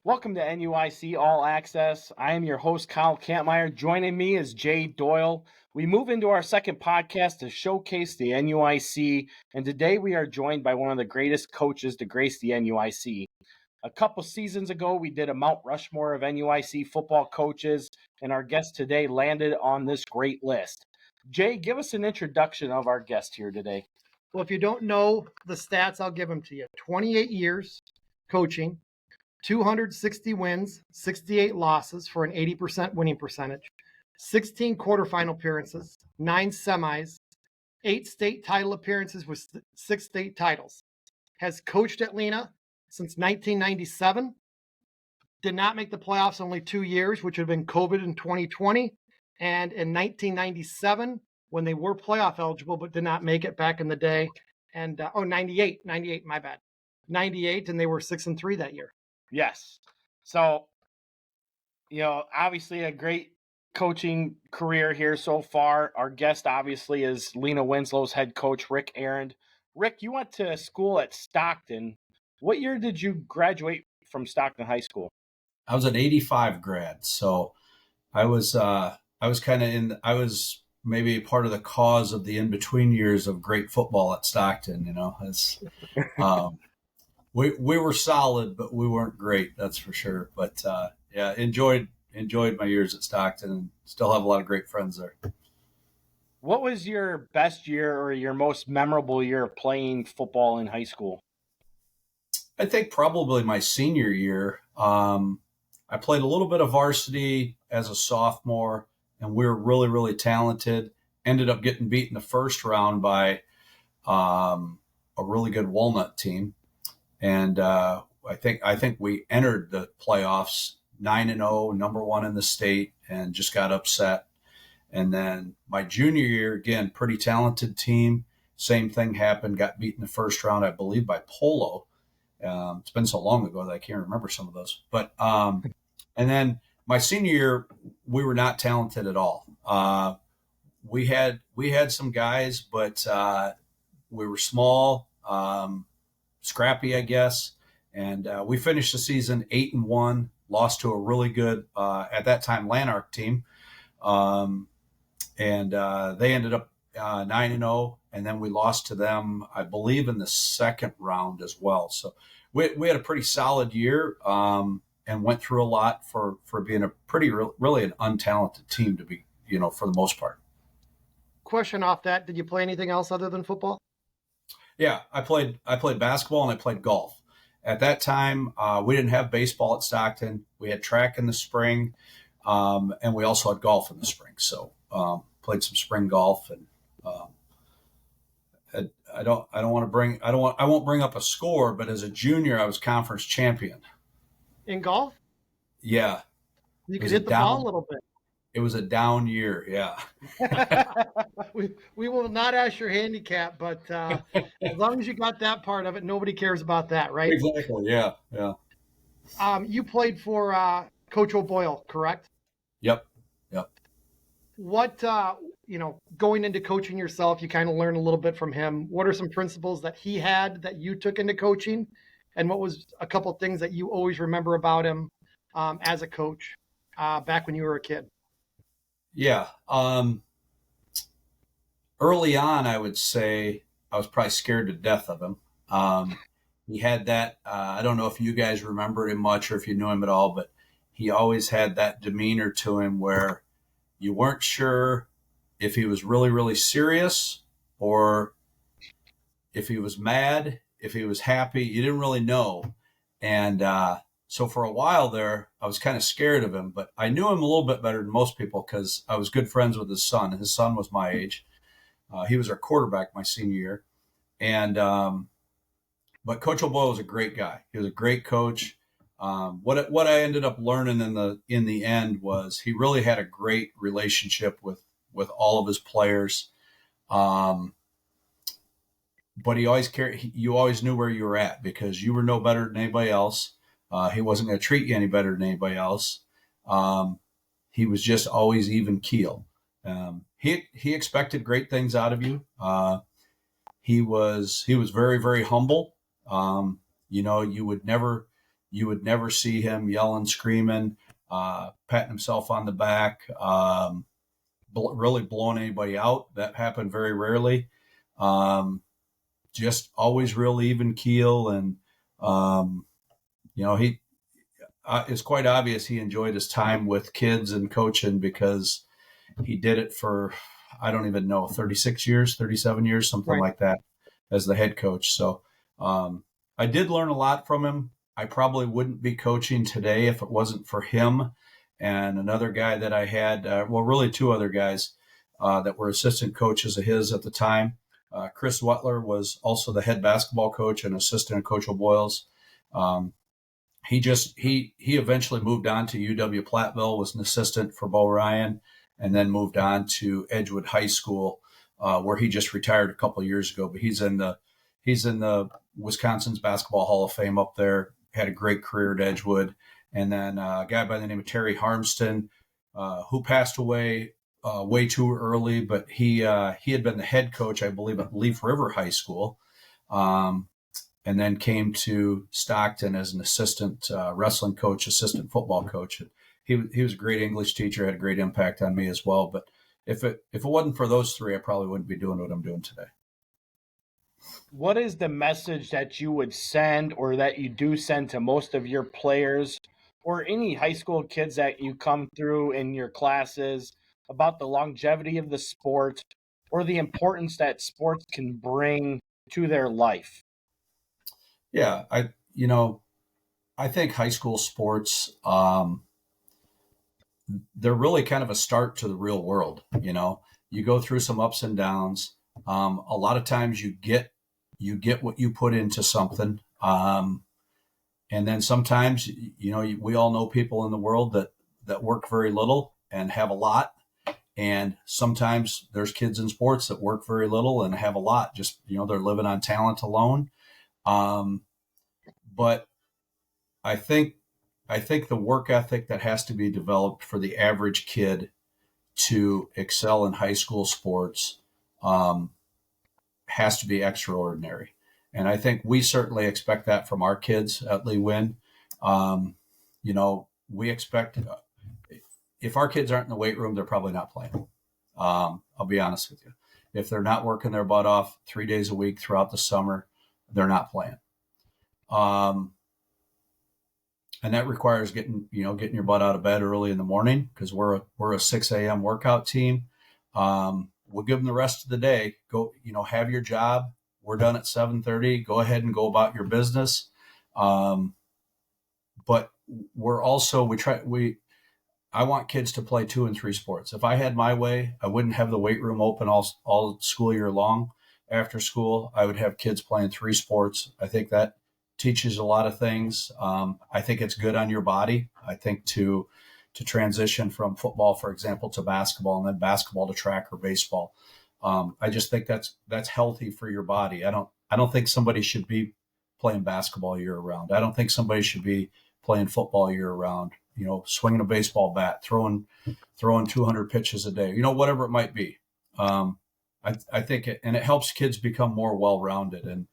Welcome to NUIC All Access. I am your host, Kyle Kampmier. Joining me is Jay Doyle. We move into our second podcast to showcase the NUIC, and today we are joined by one of the greatest coaches to grace the NUIC. A couple seasons ago, we did a Mount Rushmore of NUIC football coaches, and our guest today landed on this great list. Jay, give us an introduction of our guest here today. Well, if you don't know the stats, I'll give them to you. 28 years coaching, 260 wins, 68 losses for an 80% winning percentage, 16 quarterfinal appearances, 9 semis, 8 state title appearances with 6 state titles. Has coached at Lena since 1997. Did not make the playoffs only 2 years, which would have been COVID in 2020. And in 1997, when they were playoff eligible, but did not make it back in the day. And 98, my bad. 98, and they were 6-3 that year. Yes. So, obviously a great coaching career here so far. Our guest obviously is Lena-Winslow's head coach, Ric Arand. Rick, you went to school at Stockton. What year did you graduate from Stockton High School? I was an 85 grad. So I was maybe part of the cause of the in-between years of great football at Stockton, We were solid, but we weren't great. That's for sure. But enjoyed my years at Stockton, and still have a lot of great friends there. What was your best year or your most memorable year of playing football in high school? I think probably my senior year. I played a little bit of varsity as a sophomore, and we were really, really talented. Ended up getting beat in the first round by a really good Walnut team. And I think we entered the playoffs 9-0, number one in the state, and just got upset. And then my junior year, again, pretty talented team. Same thing happened. Got beat in the first round, I believe, by Polo. It's been so long ago that I can't remember some of those. But and then my senior year, we were not talented at all. We had some guys, but we were small. Scrappy, I guess. And we finished the season 8-1, lost to a really good, at that time, Lanark team. And they ended up 9-0, and then we lost to them, I believe, in the second round as well. So we had a pretty solid year and went through a lot for being a really an untalented team to be, for the most part. Question off that, did you play anything else other than football? Yeah, I played basketball and I played golf. At that time, we didn't have baseball at Stockton. We had track in the spring, and we also had golf in the spring. So played some spring golf, and I won't bring up a score, but as a junior, I was conference champion. In golf? Yeah, you could hit the ball a little bit. It was a down year, yeah. we will not ask your handicap, but as long as you got that part of it, nobody cares about that, right? Exactly, yeah. You played for Coach O'Boyle, correct? Yep. What, going into coaching yourself, you kind of learned a little bit from him. What are some principles that he had that you took into coaching? And what was a couple of things that you always remember about him as a coach back when you were a kid? Yeah. Early on, I would say I was probably scared to death of him. He had that, I don't know if you guys remember him much or if you knew him at all, but he always had that demeanor to him where you weren't sure if he was really, really serious or if he was mad, if he was happy. You didn't really know. And so for a while there, I was kind of scared of him, but I knew him a little bit better than most people because I was good friends with his son. His son was my age. He was our quarterback my senior year. And but Coach O'Boyle was a great guy. He was a great coach. What I ended up learning in the end was he really had a great relationship with all of his players. But he always cared. You always knew where you were at because you were no better than anybody else. He wasn't going to treat you any better than anybody else. He was just always even keel. He expected great things out of you. He was very, very humble. You would never you would never see him yelling, screaming, patting himself on the back, really blowing anybody out. That happened very rarely. Just always real even keel. And, he it's quite obvious he enjoyed his time with kids and coaching, because he did it for, I don't even know, 36 years, 37 years, something Right. like that, as the head coach. So I did learn a lot from him. I probably wouldn't be coaching today if it wasn't for him and another guy that I had, really two other guys that were assistant coaches of his at the time. Chris Wetler was also the head basketball coach and assistant Coach O'Boyle's. He eventually moved on to UW Platteville, was an assistant for Bo Ryan, and then moved on to Edgewood High School, where he just retired a couple of years ago. But he's in the Wisconsin's Basketball Hall of Fame up there. Had a great career at Edgewood. And then a guy by the name of Terry Harmston, who passed away way too early, but he had been the head coach, I believe, at Leaf River High School. And then came to Stockton as an assistant wrestling coach, assistant football coach. He was a great English teacher, had a great impact on me as well. But if it wasn't for those three, I probably wouldn't be doing what I'm doing today. What is the message that you would send, or that you do send, to most of your players or any high school kids that you come through in your classes about the longevity of the sport, or the importance that sports can bring to their life? Yeah, I think high school sports, they're really kind of a start to the real world. You go through some ups and downs. A lot of times you get what you put into something. And then sometimes, we all know people in the world that work very little and have a lot. And sometimes there's kids in sports that work very little and have a lot. Just, they're living on talent alone. But I think the work ethic that has to be developed for the average kid to excel in high school sports has to be extraordinary. And I think we certainly expect that from our kids at Lee Win. We expect, if our kids aren't in the weight room, they're probably not playing. I'll be honest with you. If they're not working their butt off 3 days a week throughout the summer, they're not playing. And that requires getting your butt out of bed early in the morning, because we're a 6 a.m. workout team. We'll give them the rest of the day. Go, have your job. We're done at 7:30. Go ahead and go about your business. But we're also, I want kids to play 2 and 3 sports. If I had my way, I wouldn't have the weight room open all school year long. After school, I would have kids playing 3 sports. I think that teaches a lot of things. I think it's good on your body. I think to transition from football, for example, to basketball, and then basketball to track or baseball. I just think that's healthy for your body. I don't think somebody should be playing basketball year round. I don't think somebody should be playing football year round. Swinging a baseball bat, throwing 200 pitches a day. Whatever it might be. I think it helps kids become more well-rounded. And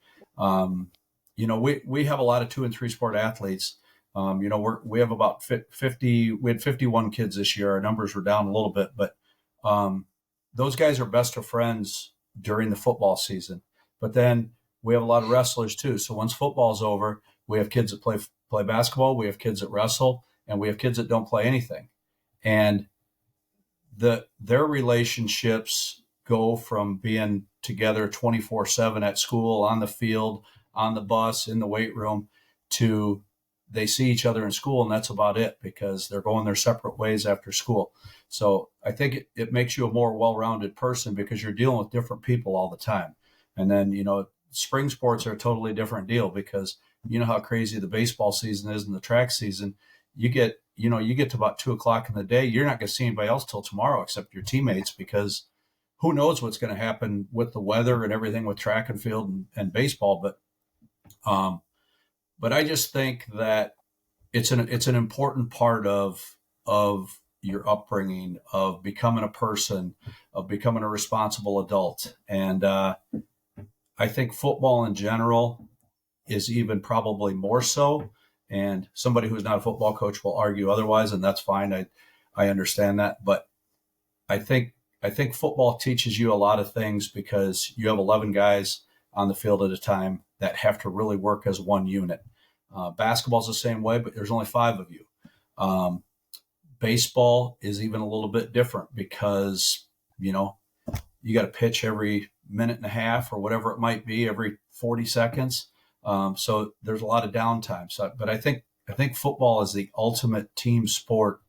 we have a lot of 2 and 3 sport athletes. We have about 50. We had 51 kids this year. Our numbers were down a little bit, but those guys are best of friends during the football season. But then we have a lot of wrestlers too. So once football's over, we have kids that play basketball. We have kids that wrestle, and we have kids that don't play anything. And their relationships go from being together 24/7 at school, on the field, on the bus, in the weight room, to they see each other in school, and that's about it, because they're going their separate ways after school. So I think it makes you a more well-rounded person, because you're dealing with different people all the time. And then, spring sports are a totally different deal, because how crazy the baseball season is and the track season. You get to about 2:00 in the day, you're not going to see anybody else till tomorrow except your teammates, because who knows what's going to happen with the weather and everything with track and field and baseball. But I just think that it's an important part of your upbringing, of becoming a person, of becoming a responsible adult. And I think football in general is even probably more so, And somebody who's not a football coach will argue otherwise, and that's fine. I understand that. But I think football teaches you a lot of things because you have 11 guys on the field at a time that have to really work as one unit. Basketball's the same way, but there's only 5 of you. Baseball is even a little bit different because, you got to pitch every minute and a half or whatever it might be, every 40 seconds. So there's a lot of downtime. But I think football is the ultimate team sport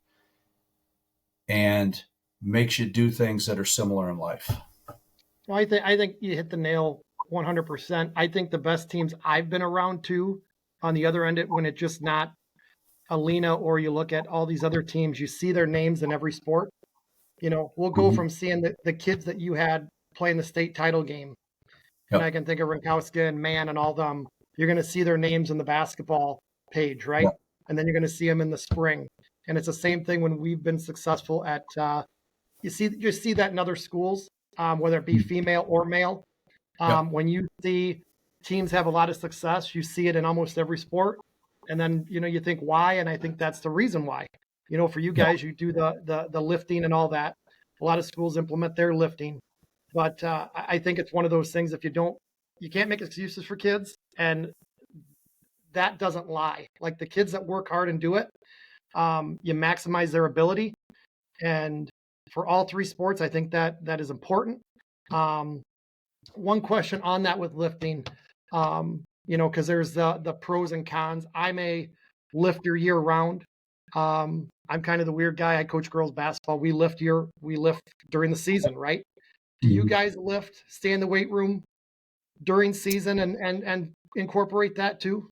and makes you do things that are similar in life. Well, I think you hit the nail 100%. I think the best teams I've been around too, on the other end, when it's just not Alena, or you look at all these other teams, you see their names in every sport. We'll go from seeing the kids that you had playing the state title game, and I can think of Rinkowska and Mann and all them. You're going to see their names in the basketball page, right? Yep. And then you're going to see them in the spring. And it's the same thing when we've been successful at. You see that in other schools, whether it be female or male. When you see teams have a lot of success, you see it in almost every sport. And then, you think why? And I think that's the reason why. For you guys, you do the lifting and all that. A lot of schools implement their lifting. But I think it's one of those things, you can't make excuses for kids. And that doesn't lie. Like the kids that work hard and do it, you maximize their ability. And for all 3 sports, I think that is important. One question on that with lifting, because there's the pros and cons. I'm a lifter year round. I'm kind of the weird guy. I coach girls basketball. We lift during the season, right? Do you guys lift, stay in the weight room during season and incorporate that too?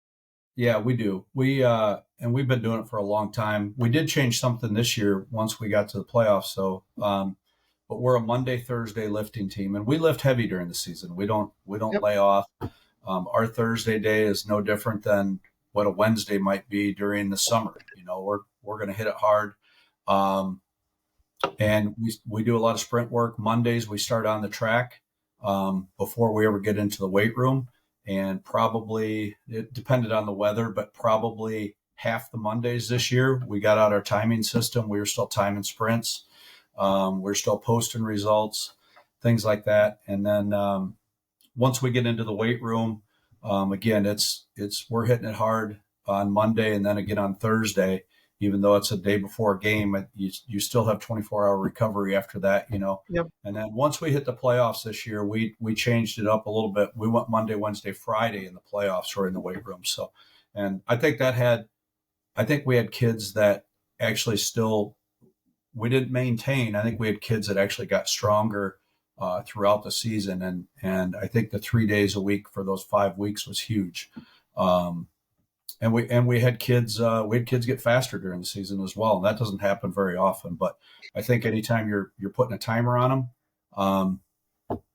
Yeah, we do. And we've been doing it for a long time. We did change something this year once we got to the playoffs. So, but we're a Monday, Thursday lifting team, and we lift heavy during the season. We don't lay off. Our Thursday day is no different than what a Wednesday might be during the summer. We're going to hit it hard. And we do a lot of sprint work. Mondays, we start on the track before we ever get into the weight room. And probably, it depended on the weather, but probably half the Mondays this year, we got out our timing system. We were still timing sprints. We're still posting results, things like that. And then once we get into the weight room, again, we're hitting it hard on Monday and then again on Thursday. Even though it's a day before a game, you still have 24-hour recovery after that, Yep. And then once we hit the playoffs this year, we changed it up a little bit. We went Monday, Wednesday, Friday in the playoffs or in the weight room. So, and I think we had kids that actually we didn't maintain. I think we had kids that actually got stronger throughout the season. And I think the 3 days a week for those 5 weeks was huge. And we had kids get faster during the season as well, and that doesn't happen very often. But I think anytime you're putting a timer on them,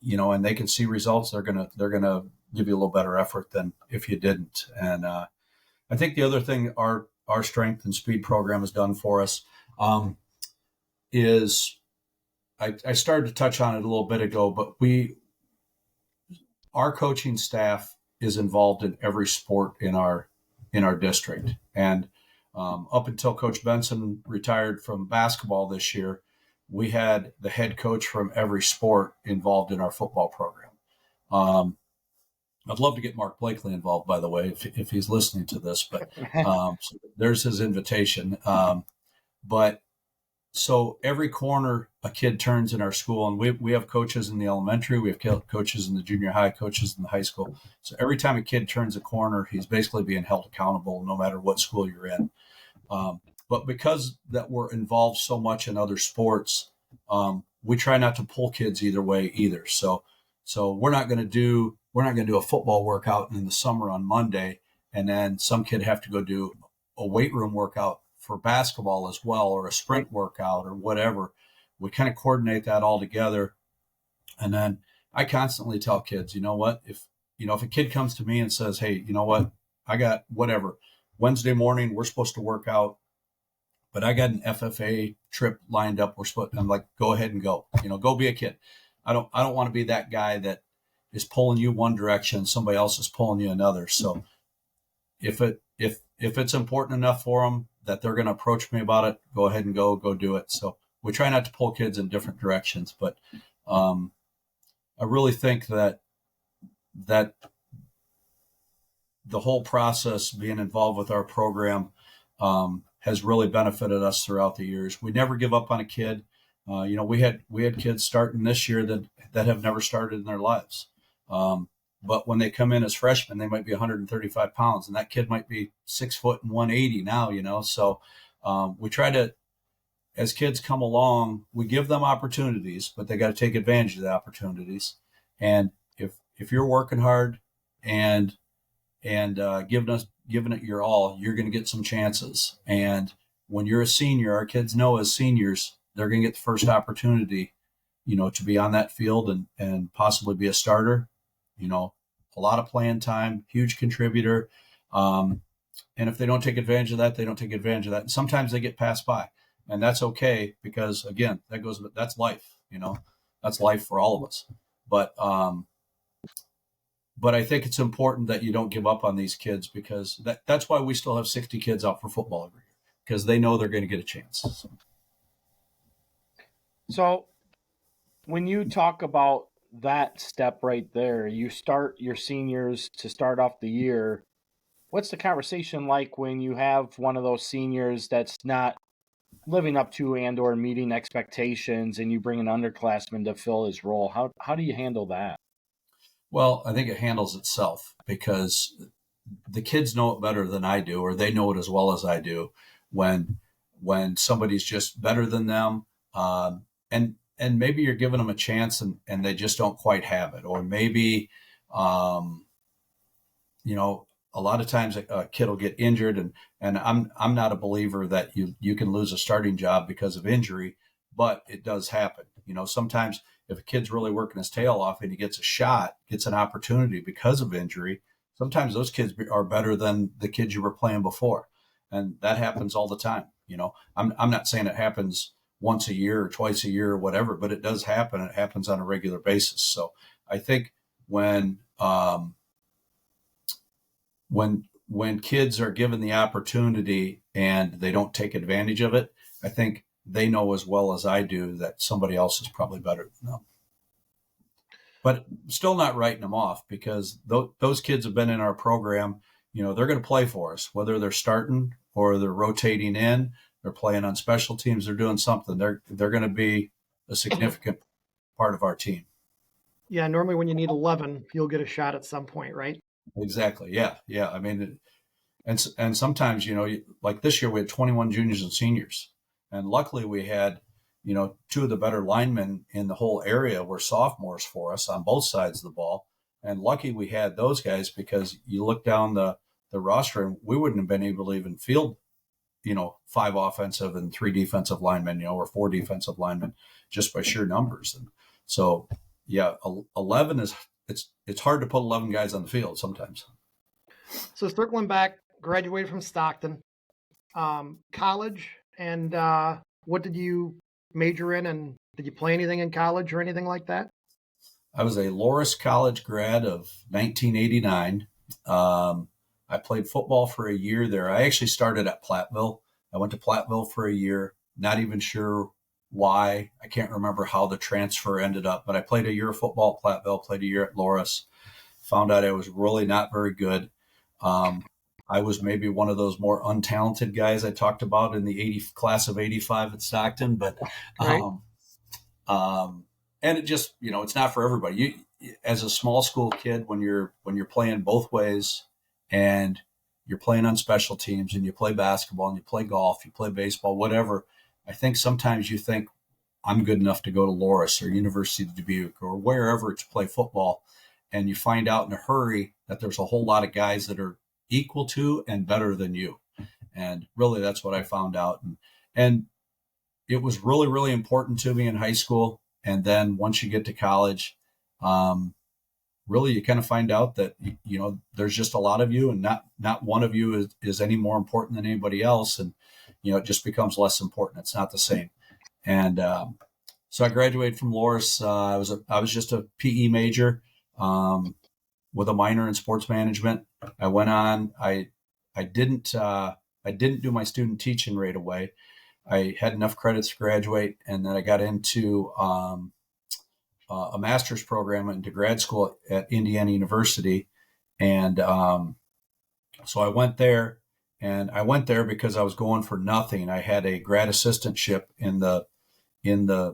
and they can see results, they're gonna give you a little better effort than if you didn't. And I think the other thing our strength and speed program has done for us is I started to touch on it a little bit ago, but our coaching staff is involved in every sport in our district. And up until Coach Benson retired from basketball this year, we had the head coach from every sport involved in our football program. I'd love to get Mark Blakely involved, by the way, if he's listening to this, but so there's his invitation. But so every corner a kid turns in our school, and we have coaches in the elementary, we have coaches in the junior high, coaches in the high school. So every time a kid turns a corner, he's basically being held accountable no matter what school you're in. But because that we're involved so much in other sports, we try not to pull kids either way either. So we're not going to do a football workout in the summer on Monday, and then some kid have to go do a weight room workout for basketball as well, or a sprint workout or whatever. We kind of coordinate that all together. And then I constantly tell kids, you know what, if a kid comes to me and says, hey, you know what, I got whatever, Wednesday morning, we're supposed to work out, but I got an FFA trip lined up. I'm like, go ahead and go, go be a kid. I don't want to be that guy that is pulling you one direction, somebody else is pulling you another. So if if it's important enough for them that they're going to approach me about it, go ahead and go do it. So we try not to pull kids in different directions, but I really think that the whole process, being involved with our program, has really benefited us throughout the years. We never give up on a kid. We had kids starting this year that have never started in their lives. But when they come in as freshmen, they might be 135 pounds, and that kid might be 6 foot and 180 now. So we try to, as kids come along, we give them opportunities, but they got to take advantage of the opportunities. And if you're working hard and giving it your all, you're going to get some chances. And when you're a senior, our kids know as seniors, they're going to get the first opportunity, to be on that field and possibly be a starter. A lot of playing time, huge contributor. And if they don't take advantage of that, they don't take advantage of that. And sometimes they get passed by, and that's okay, because again, that's life, that's life for all of us. But I think it's important that you don't give up on these kids, because that's why we still have 60 kids out for football every year, because they know they're going to get a chance. So when you talk about that step right there, you start your seniors to start off the year. What's the conversation like when you have one of those seniors that's not living up to and or meeting expectations, and you bring an underclassman to fill his role? How do you handle that? Well, I think it handles itself, because the kids know it better than I do, or they know it as well as I do, when somebody's just better than them, and maybe you're giving them a chance and they just don't quite have it. Or maybe, a lot of times a kid will get injured, and I'm not a believer that you can lose a starting job because of injury, but it does happen. Sometimes if a kid's really working his tail off and he gets an opportunity because of injury, sometimes those kids are better than the kids you were playing before. And that happens all the time. I'm not saying it happens once a year or twice a year or whatever, but it does happen. It happens on a regular basis. So I think when kids are given the opportunity and they don't take advantage of it, I think they know as well as I do that somebody else is probably better than them. But still not writing them off, because those kids have been in our program. They're going to play for us, whether they're starting or they're rotating in, they're playing on special teams, they're doing something. They're going to be a significant part of our team. Yeah, normally when you need 11, you'll get a shot at some point, right? Exactly. Yeah. I mean, and sometimes, like this year we had 21 juniors and seniors, and luckily we had, two of the better linemen in the whole area were sophomores for us on both sides of the ball. And lucky we had those guys, because you look down the roster and we wouldn't have been able to even field, 5 offensive and 3 defensive linemen, or 4 defensive linemen, just by sheer numbers. And so, yeah, 11 is, it's hard to put 11 guys on the field sometimes. So circling back, graduated from Stockton, college, and what did you major in, and did you play anything in college or anything like that? I was a Loras College grad of 1989. I played football for a year there. I actually started at Platteville. I went to Platteville for a year, not even sure why. I can't remember how the transfer ended up, but I played a year of football at Platteville, played a year at Loras, found out I was really not very good. I was maybe one of those more untalented guys I talked about in the class of 85 at Stockton, but, Right. And it just, it's not for everybody. You, as a small school kid, when you're playing both ways, and you're playing on special teams, and you play basketball, and you play golf, you play baseball, whatever, I think sometimes you think, I'm good enough to go to Loras or University of Dubuque or wherever to play football. And you find out in a hurry that there's a whole lot of guys that are equal to and better than you. And really, that's what I found out. And it was really, really important to me in high school. And then once you get to college, really, you kind of find out that, there's just a lot of you, and not one of you is any more important than anybody else. And, it just becomes less important. It's not the same. And so I graduated from Loras. I was just a PE major with a minor in sports management. I went on. I didn't do my student teaching right away. I had enough credits to graduate, and then I got into a master's program into grad school at Indiana University. And so I went there, and I went there because I was going for nothing. I had a grad assistantship in the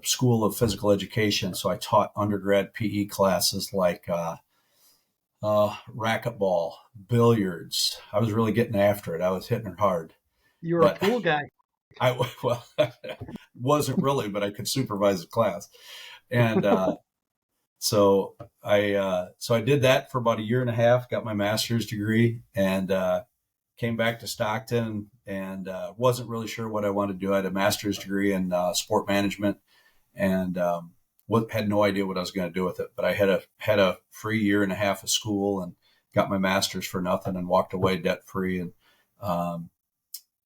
School of Physical Education. So I taught undergrad PE classes like racquetball, billiards. I was really getting after it. I was hitting it hard. You were a pool guy. Well, wasn't really, but I could supervise a class. And so I did that for about a year and a half, got my master's degree, and came back to Stockton, and wasn't really sure what I wanted to do. I had a master's degree in sport management, and had no idea what I was going to do with it. But I had a free year and a half of school and got my master's for nothing and walked away debt free. And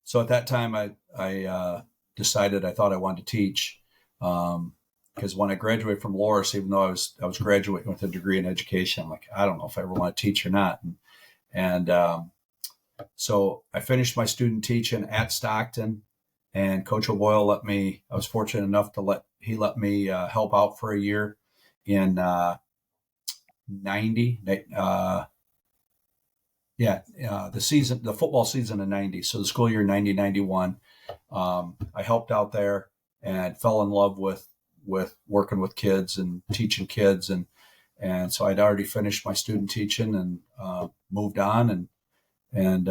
so at that time, I decided I thought I wanted to teach. Because when I graduated from Loras, even though I was graduating with a degree in education, I'm like, I don't know if I ever want to teach or not. And so I finished my student teaching at Stockton, and Coach O'Boyle I was fortunate enough to let me help out for a year in 90. The football season in 90. So the school year 90-91, I helped out there and fell in love with working with kids and teaching kids. And so I'd already finished my student teaching and moved on and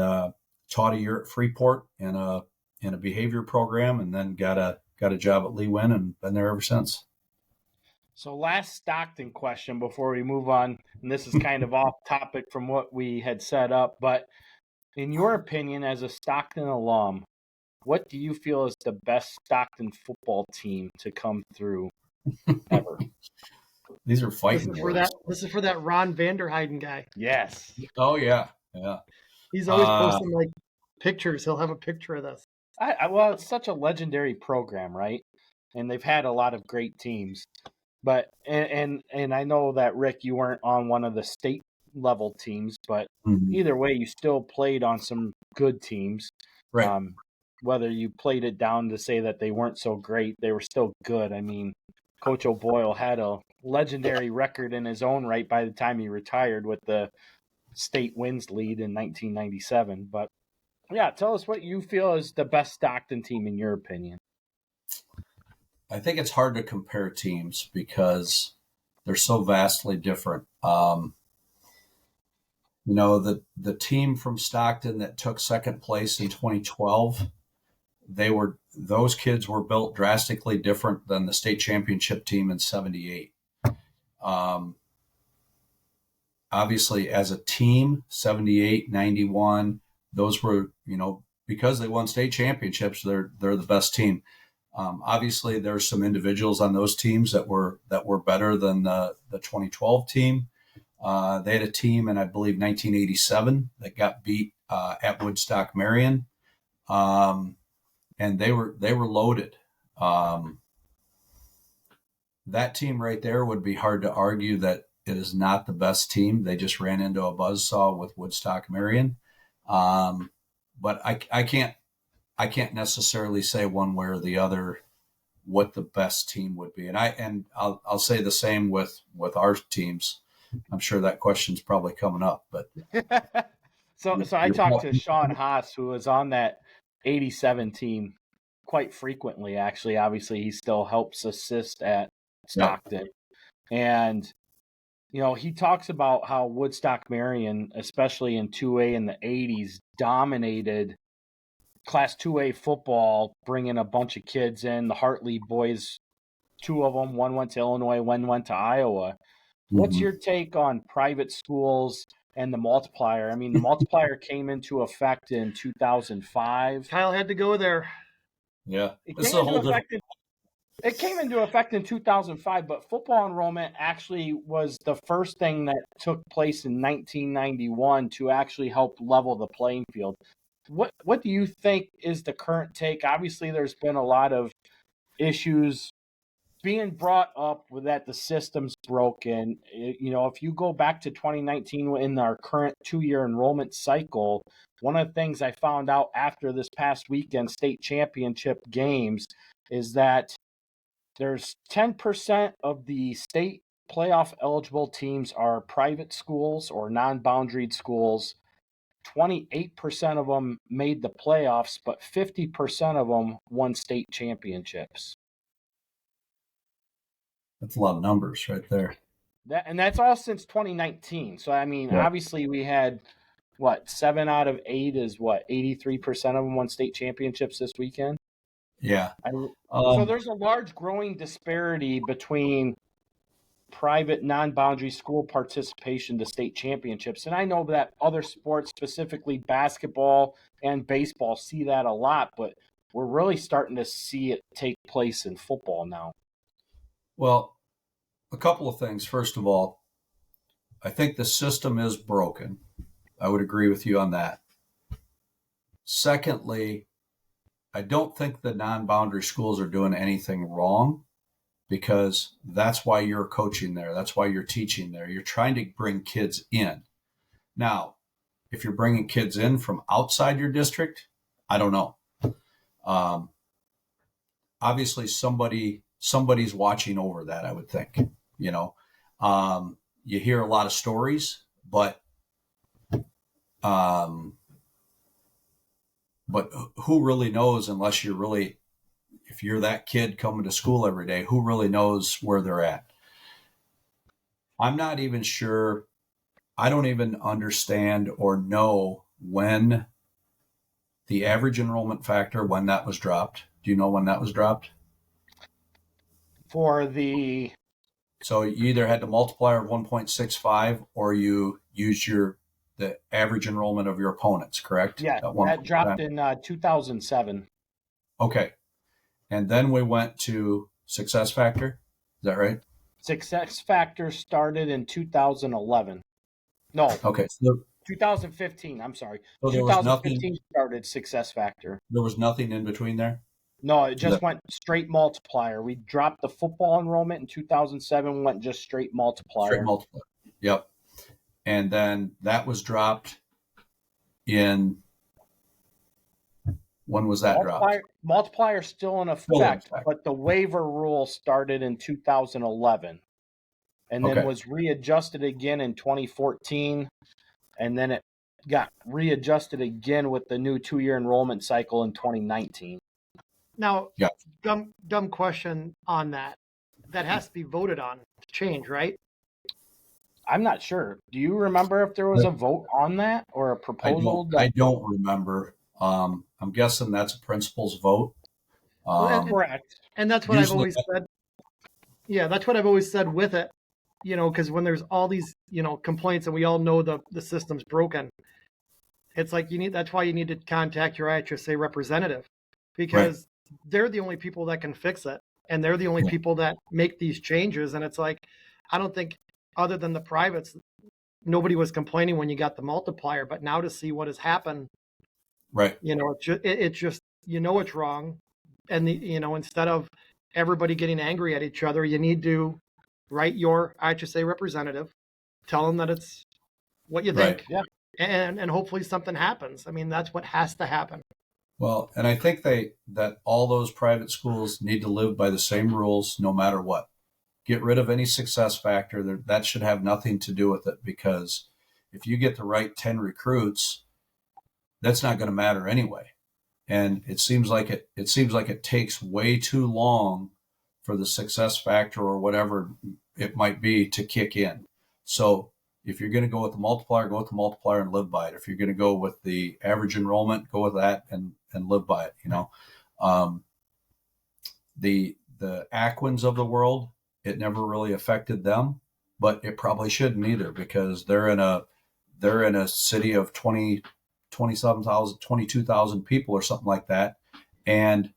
taught a year at Freeport in a behavior program, and then got a job at Lee Win and been there ever since. So last Stockton question before we move on, and this is kind of off topic from what we had set up, but in your opinion, as a Stockton alum, what do you feel is the best Stockton football team to come through ever? These are fighting words. This is for that Ron Vanderheiden guy. Yes. Oh yeah. He's always posting like pictures. He'll have a picture of this. Well, it's such a legendary program, right? And they've had a lot of great teams. But and I know that, Rick, you weren't on one of the state level teams, but either way, you still played on some good teams. Right. Whether you played it down to say that they weren't so great, they were still good. I mean, Coach O'Boyle had a legendary record in his own right by the time he retired with the state wins lead in 1997. But yeah, tell us what you feel is the best Stockton team in your opinion. I think it's hard to compare teams because they're so vastly different. The team from Stockton that took second place in 2012, those kids were built drastically different than the state championship team in 78. Obviously, as a team, 78, 91, those were, because they won state championships, they're the best team. Obviously, there's some individuals on those teams that were better than the 2012 team. They had a team in, I believe, 1987 that got beat at Woodstock Marion, and they were loaded. That team right there would be hard to argue that it is not the best team. They just ran into a buzzsaw with Woodstock Marion, but I can't necessarily say one way or the other what the best team would be. And I'll say the same with our teams. I'm sure that question's probably coming up, but so I talked to Sean Haas, who was on that 87 team quite frequently, actually. Obviously, he still helps assist at Stockton. Yeah. And, he talks about how Woodstock Marion, especially in 2A in the 80s, dominated Class 2A football, bringing a bunch of kids in. The Hartley boys, two of them, one went to Illinois, one went to Iowa. What's your take on private schools and the multiplier? I mean, the multiplier came into effect in 2005. Kyle had to go there. Yeah. It came into effect in 2005, but football enrollment actually was the first thing that took place in 1991 to actually help level the playing field. What do you think is the current take? Obviously, there's been a lot of issues being brought up with that the system's broken. If you go back to 2019 in our current 2-year enrollment cycle, one of the things I found out after this past weekend state championship games is that there's 10% of the state playoff eligible teams are private schools or non-boundaried schools. 28% of them made the playoffs, but 50% of them won state championships. That's a lot of numbers right there. That's all since 2019. So, I mean, Obviously we had, 7 out of 8 is 83% of them won state championships this weekend? Yeah. So there's a large growing disparity between private non-boundary school participation to state championships. And I know that other sports, specifically basketball and baseball, see that a lot, but we're really starting to see it take place in football now. Well, a couple of things. First of all, I think the system is broken. I would agree with you on that. Secondly, I don't think the non-boundary schools are doing anything wrong, because that's why you're coaching there. That's why you're teaching there. You're trying to bring kids in. Now, if you're bringing kids in from outside your district, I don't know. Obviously, somebody's watching over that, I would think. You hear a lot of stories, but who really knows, unless if you're that kid coming to school every day, who really knows where they're at? I'm not even sure. I don't even understand or know when the average enrollment factor, when that was dropped. Do you know when that was dropped? So you either had the multiplier of 1.65 or you used the average enrollment of your opponents, correct? Yeah, that dropped in 2007. Okay. And then we went to success factor. Is that right? Success factor started in 2011. No. Okay. 2015. I'm sorry. So 2015 started success factor. There was nothing in between there? No, it just went straight multiplier. We dropped the football enrollment in 2007, went just straight multiplier. Straight multiplier. Yep. And then that was dropped in... When was that dropped? Multiplier still in effect, but the waiver rule started in 2011 and then was readjusted again in 2014. And then it got readjusted again with the new 2-year enrollment cycle in 2019. Now, dumb question on that. That has to be voted on to change, right? I'm not sure. Do you remember if there was a vote on that or a proposal? I don't remember. I'm guessing that's a principal's vote. Correct. And that's what I've always said. Yeah, that's what I've always said with it. Because when there's all these, complaints and we all know the system's broken, it's like that's why you need to contact your IHSA representative, because they're the only people that can fix it. And they're the only people that make these changes. And it's like, I don't think other than the privates, nobody was complaining when you got the multiplier, but now to see what has happened, it's just, it's wrong. And instead of everybody getting angry at each other, you need to write your IHSA representative, tell them that it's what you think, and hopefully something happens. I mean, that's what has to happen. Well, and I think that all those private schools need to live by the same rules no matter what. Get rid of any success factor. That should have nothing to do with it, because if you get the right 10 recruits, that's not going to matter anyway. And it seems like it takes way too long for the success factor or whatever it might be to kick in. So if you're going to go with the multiplier and live by it. If you're going to go with the average enrollment, go with that and live by it. The Aquins of the world, it never really affected them, but it probably shouldn't either, because they're in a city of 27,000, 22,000 people or something like that. And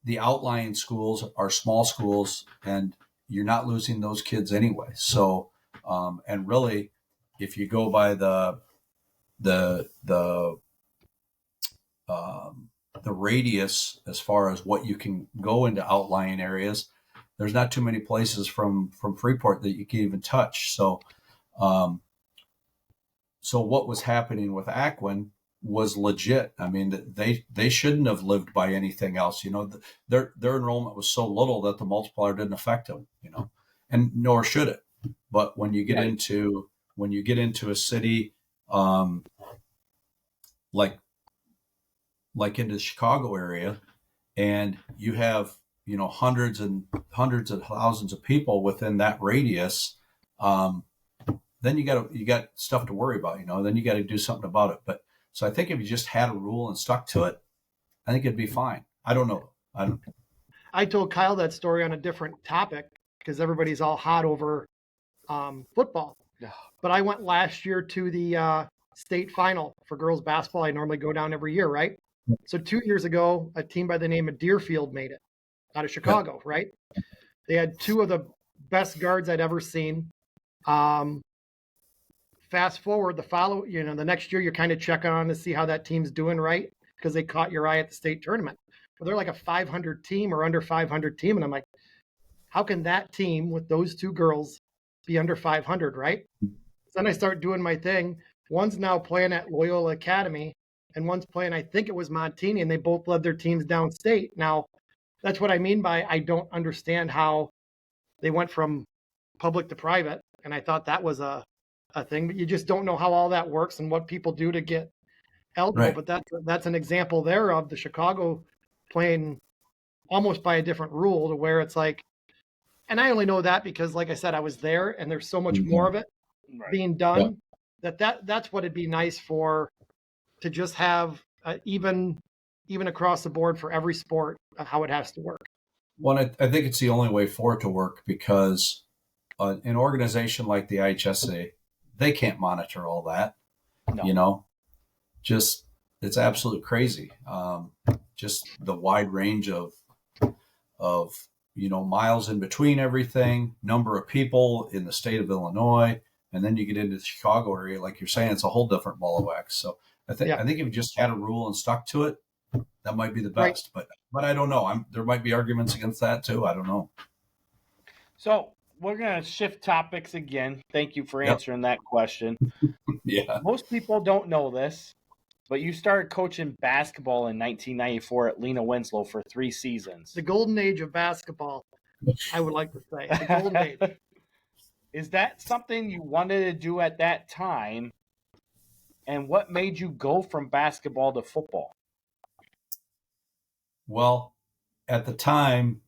the outlying schools are small schools, and you're not losing those kids anyway. So, and really, if you go by the radius as far as what you can go into outlying areas, there's not too many places from Freeport that you can even touch. So, so what was happening with Aquin was legit. I mean, they shouldn't have lived by anything else. Their enrollment was so little that the multiplier didn't affect them. And nor should it. But when you get into a city like into the Chicago area, and you have hundreds and hundreds of thousands of people within that radius, then you got stuff to worry about. Then you got to do something about it. But so I think if you just had a rule and stuck to it, I think it'd be fine. I don't know. I told Kyle that story on a different topic because everybody's all hot over football. But I went last year to the state final for girls basketball. I normally go down every year, right? So 2 years ago, a team by the name of Deerfield made it out of Chicago, right? They had two of the best guards I'd ever seen. Fast forward the next year, you're kind of checking on to see how that team's doing, right? Because they caught your eye at the state tournament. Well, they're like a 500 team or under 500 team. And I'm like, how can that team with those two girls be under 500, right? Then I start doing my thing. One's now playing at Loyola Academy, and one's playing, I think it was Montini, and they both led their teams downstate. Now, that's what I mean by I don't understand how they went from public to private, and I thought that was a thing, but you just don't know how all that works and what people do to get eligible. Right. But that's an example there of the Chicago playing almost by a different rule to where it's like, and I only know that because, like I said, I was there, and there's so much more of it being done that's what it'd be nice for to just have even across the board for every sport how it has to work. Well, I think it's the only way for it to work because an organization like the IHSA, they can't monitor all that. No. Just it's absolutely crazy. Just the wide range of miles in between everything, number of people in the state of Illinois, and then you get into the Chicago area, like you're saying, it's a whole different ball of wax. So I think if you just had a rule and stuck to it, that might be the best. Right. But I don't know. There might be arguments against that too. I don't know. So we're gonna shift topics again. Thank you for answering that question. Yeah. Most people don't know this, but you started coaching basketball in 1994 at Lena-Winslow for 3 seasons. The golden age of basketball, I would like to say. The golden age. Is that something you wanted to do at that time? And what made you go from basketball to football? Well, at the time,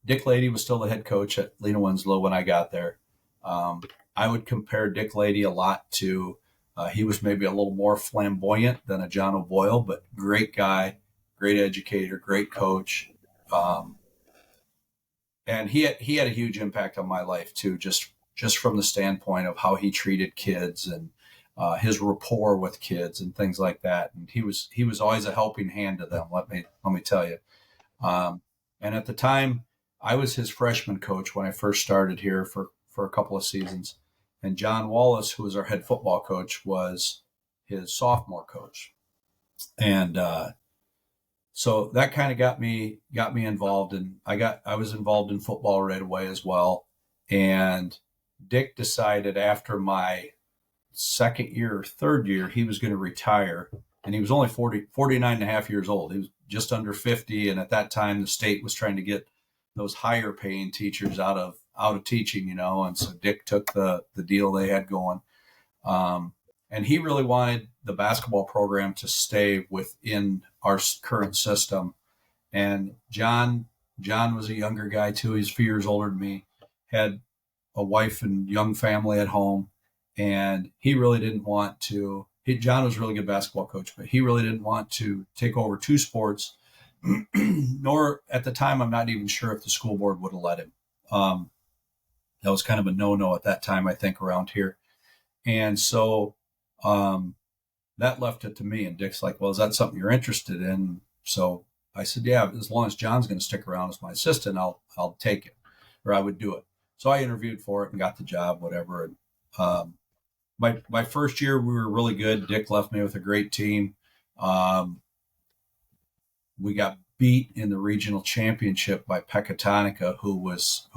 Dick Lady was still the head coach at Lena-Winslow when I got there. I would compare Dick Lady a lot to he was maybe a little more flamboyant than a John O'Boyle, but great guy, great educator, great coach. And he had a huge impact on my life too, just from the standpoint of how he treated kids and his rapport with kids and things like that. And he was always a helping hand to them. Let me tell you. And at the time, I was his freshman coach when I first started here for a couple of seasons. And John Wallace, who was our head football coach, was his sophomore coach. And so that kind of got me involved, and I was involved in football right away as well. And Dick decided after my second year or third year, he was going to retire, and he was only 49 and a half years old. He was just under 50. And at that time, the state was trying to get those higher paying teachers out of teaching, And so Dick took the deal they had going. And he really wanted the basketball program to stay within our current system. And John was a younger guy too. He's a few years older than me, had a wife and young family at home. And he really didn't want to, John was a really good basketball coach, but he really didn't want to take over 2 sports, nor at the time, I'm not even sure if the school board would have let him. That was kind of a no-no at that time, I think, around here. And so that left it to me. And Dick's like, well, is that something you're interested in? So I said, yeah, as long as John's going to stick around as my assistant, I'll take it, or I would do it. So I interviewed for it and got the job, whatever. And my first year, we were really good. Dick left me with a great team. We got beat in the regional championship by Pecatonica, who was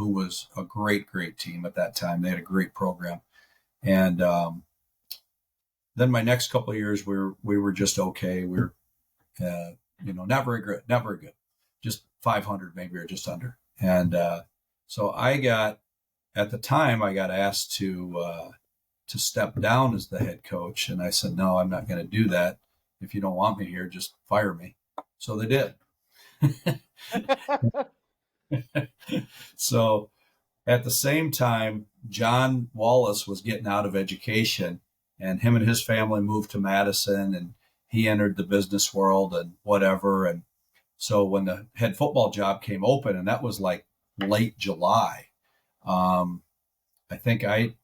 a great team at that time. They had a great program, and then my next couple of years we were just okay. We were not very good, just 500 maybe or just under. And so at the time I got asked to step down as the head coach, and I said, no, I'm not going to do that. If you don't want me here, just fire me. So they did. So at the same time, John Wallace was getting out of education, and him and his family moved to Madison, and he entered the business world and whatever. And so when the head football job came open, and that was like late July, I think I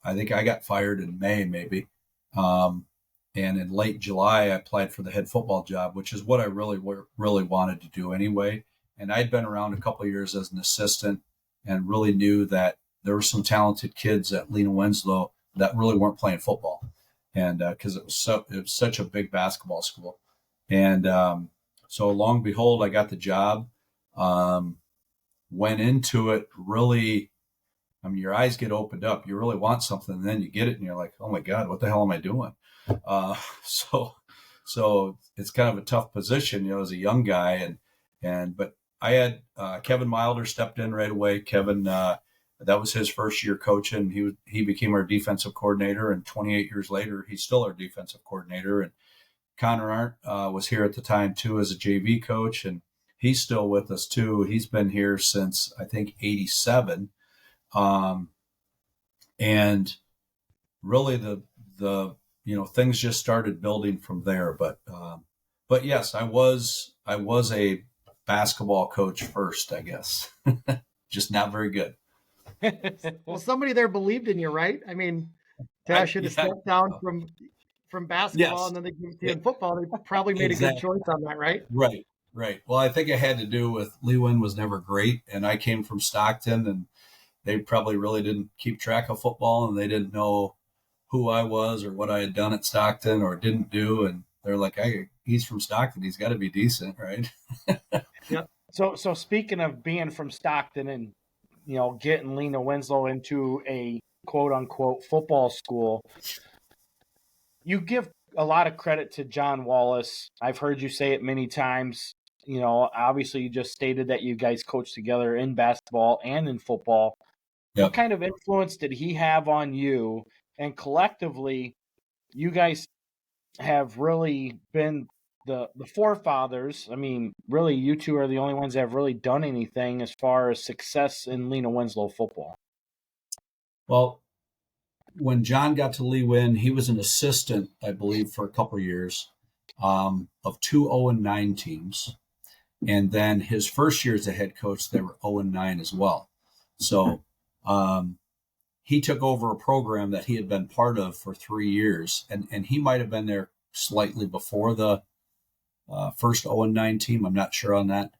got fired in May maybe. And in late July, I applied for the head football job, which is what I really wanted to do anyway. And I'd been around a couple of years as an assistant and really knew that there were some talented kids at Lena-Winslow that really weren't playing football. And because it was such a big basketball school. And so long and behold, I got the job, went into it really, I mean, your eyes get opened up. You really want something, and then you get it, and you're like, oh my God, what the hell am I doing? So it's kind of a tough position, as a young guy, but I had Kevin Milder stepped in right away. Kevin, that was his first year coaching. He became our defensive coordinator, and 28 years later, he's still our defensive coordinator. And Connor Arndt was here at the time too as a JV coach, and he's still with us too. He's been here since I think '87, and really the things just started building from there. But yes, I was a basketball coach first, I guess. Just not very good. Well, somebody there believed in you, right? I mean, Tash should have stepped down from basketball, yes, and then they gave you in football. They probably made exactly a good choice on that, right? Right. Well, I think it had to do with Leewin was never great, and I came from Stockton, and they probably really didn't keep track of football, and they didn't know who I was or what I had done at Stockton or didn't do. And they're like, hey, he's from Stockton. He's got to be decent, right? Yep. So speaking of being from Stockton and, getting Lena-Winslow into a quote unquote football school, you give a lot of credit to John Wallace. I've heard you say it many times. Obviously you just stated that you guys coached together in basketball and in football. Yep. What kind of influence did he have on you? And collectively, you guys have really been the forefathers. I mean, really, you two are the only ones that have really done anything as far as success in Lena-Winslow football. Well, when John got to Lee Win, he was an assistant, I believe, for a couple of years of 2 0-9 teams. And then his first year as a head coach, they were 0-9 as well. So he took over a program that he had been part of for 3 years. And he might have been there slightly before the first 0-9 team. I'm not sure on that.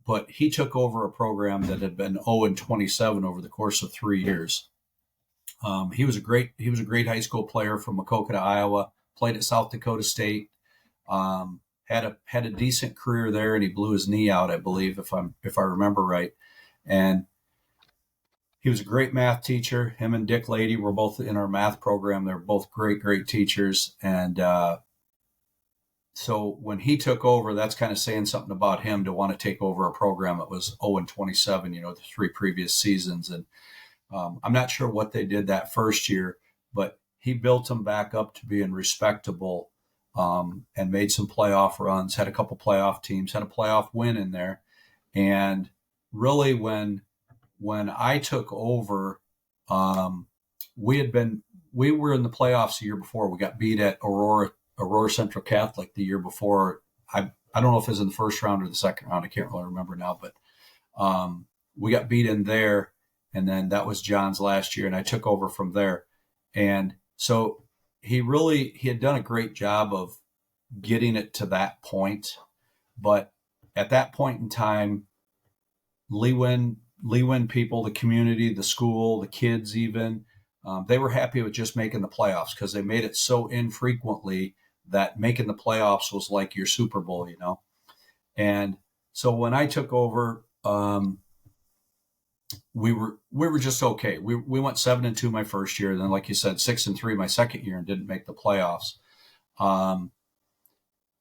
But he took over a program that had been 0-27 over the course of 3 years. He was a great high school player from Makokata, Iowa, played at South Dakota State, had a decent career there, and he blew his knee out, I believe, if I remember right. And he was a great math teacher. Him and Dick Lady were both in our math program. They're both great teachers. And so when he took over, that's kind of saying something about him to want to take over a program that was 0-27, the 3 previous seasons. And I'm not sure what they did that first year, but he built them back up to being respectable and made some playoff runs, had a couple playoff teams, had a playoff win in there. And really when I took over, we were in the playoffs the year before. We got beat at Aurora Central Catholic the year before. I don't know if it was in the first round or the second round. I can't really remember now, but we got beat in there. And then that was John's last year, and I took over from there. And so he had done a great job of getting it to that point. But at that point in time, Leewin people, the community, the school, the kids even, they were happy with just making the playoffs because they made it so infrequently that making the playoffs was like your Super Bowl, And so when I took over, we were just okay. We went 7-2 my first year, then like you said, 6-3 my second year, and didn't make the playoffs.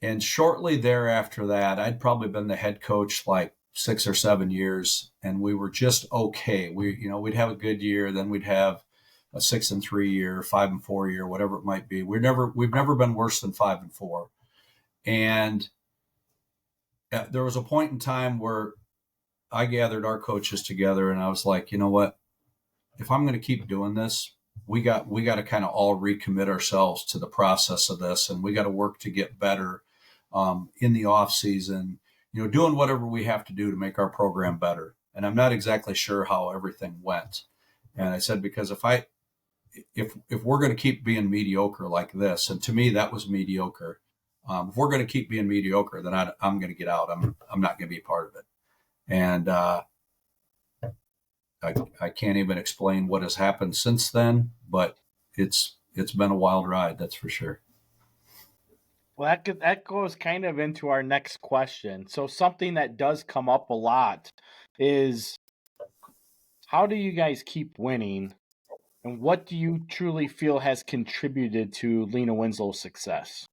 And shortly thereafter that, I'd probably been the head coach like 6 or 7 years, and we were just okay. We'd have a good year, then we'd have a 6-3 year, 5-4 year, whatever it might be. We've never been worse than 5-4. And there was a point in time where I gathered our coaches together, and I was like, you know what? If I'm going to keep doing this, we got to kind of all recommit ourselves to the process of this, and we got to work to get better in the off season. Doing whatever we have to do to make our program better. And I'm not exactly sure how everything went. And I said, because if we're going to keep being mediocre like this, and to me that was mediocre. If we're going to keep being mediocre, then I'm going to get out. I'm not going to be a part of it. And I can't even explain what has happened since then, but it's been a wild ride, that's for sure. Well, that goes kind of into our next question. So something that does come up a lot is, how do you guys keep winning, and what do you truly feel has contributed to Lena-Winslow's success?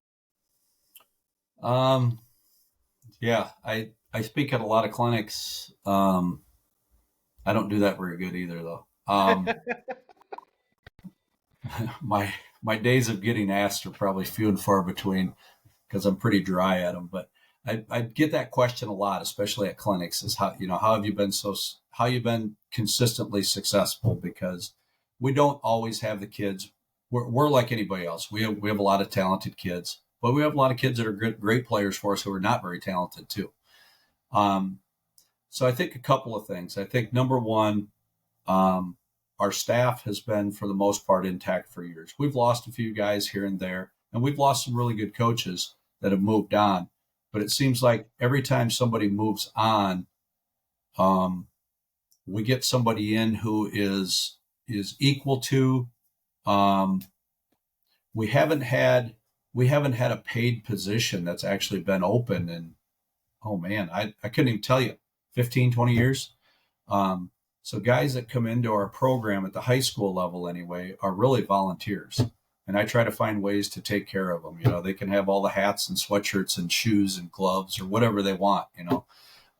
Yeah, I speak at a lot of clinics. I don't do that very good either, though. My days of getting asked are probably few and far between, because I'm pretty dry at them. But I get that question a lot, especially at clinics, is how have you been consistently successful? Because we don't always have the kids. We're like anybody else. We have a lot of talented kids, but we have a lot of kids that are great players for us who are not very talented too. So I think a couple of things. I think number one, our staff has been, for the most part, intact for years. We've lost a few guys here and there, and we've lost some really good coaches that have moved on. But it seems like every time somebody moves on, we get somebody in who is equal to. We haven't had a paid position that's actually been open, and oh man, I couldn't even tell you, 15, 20 years. So guys that come into our program at the high school level anyway are really volunteers. And I try to find ways to take care of them. They can have all the hats and sweatshirts and shoes and gloves or whatever they want,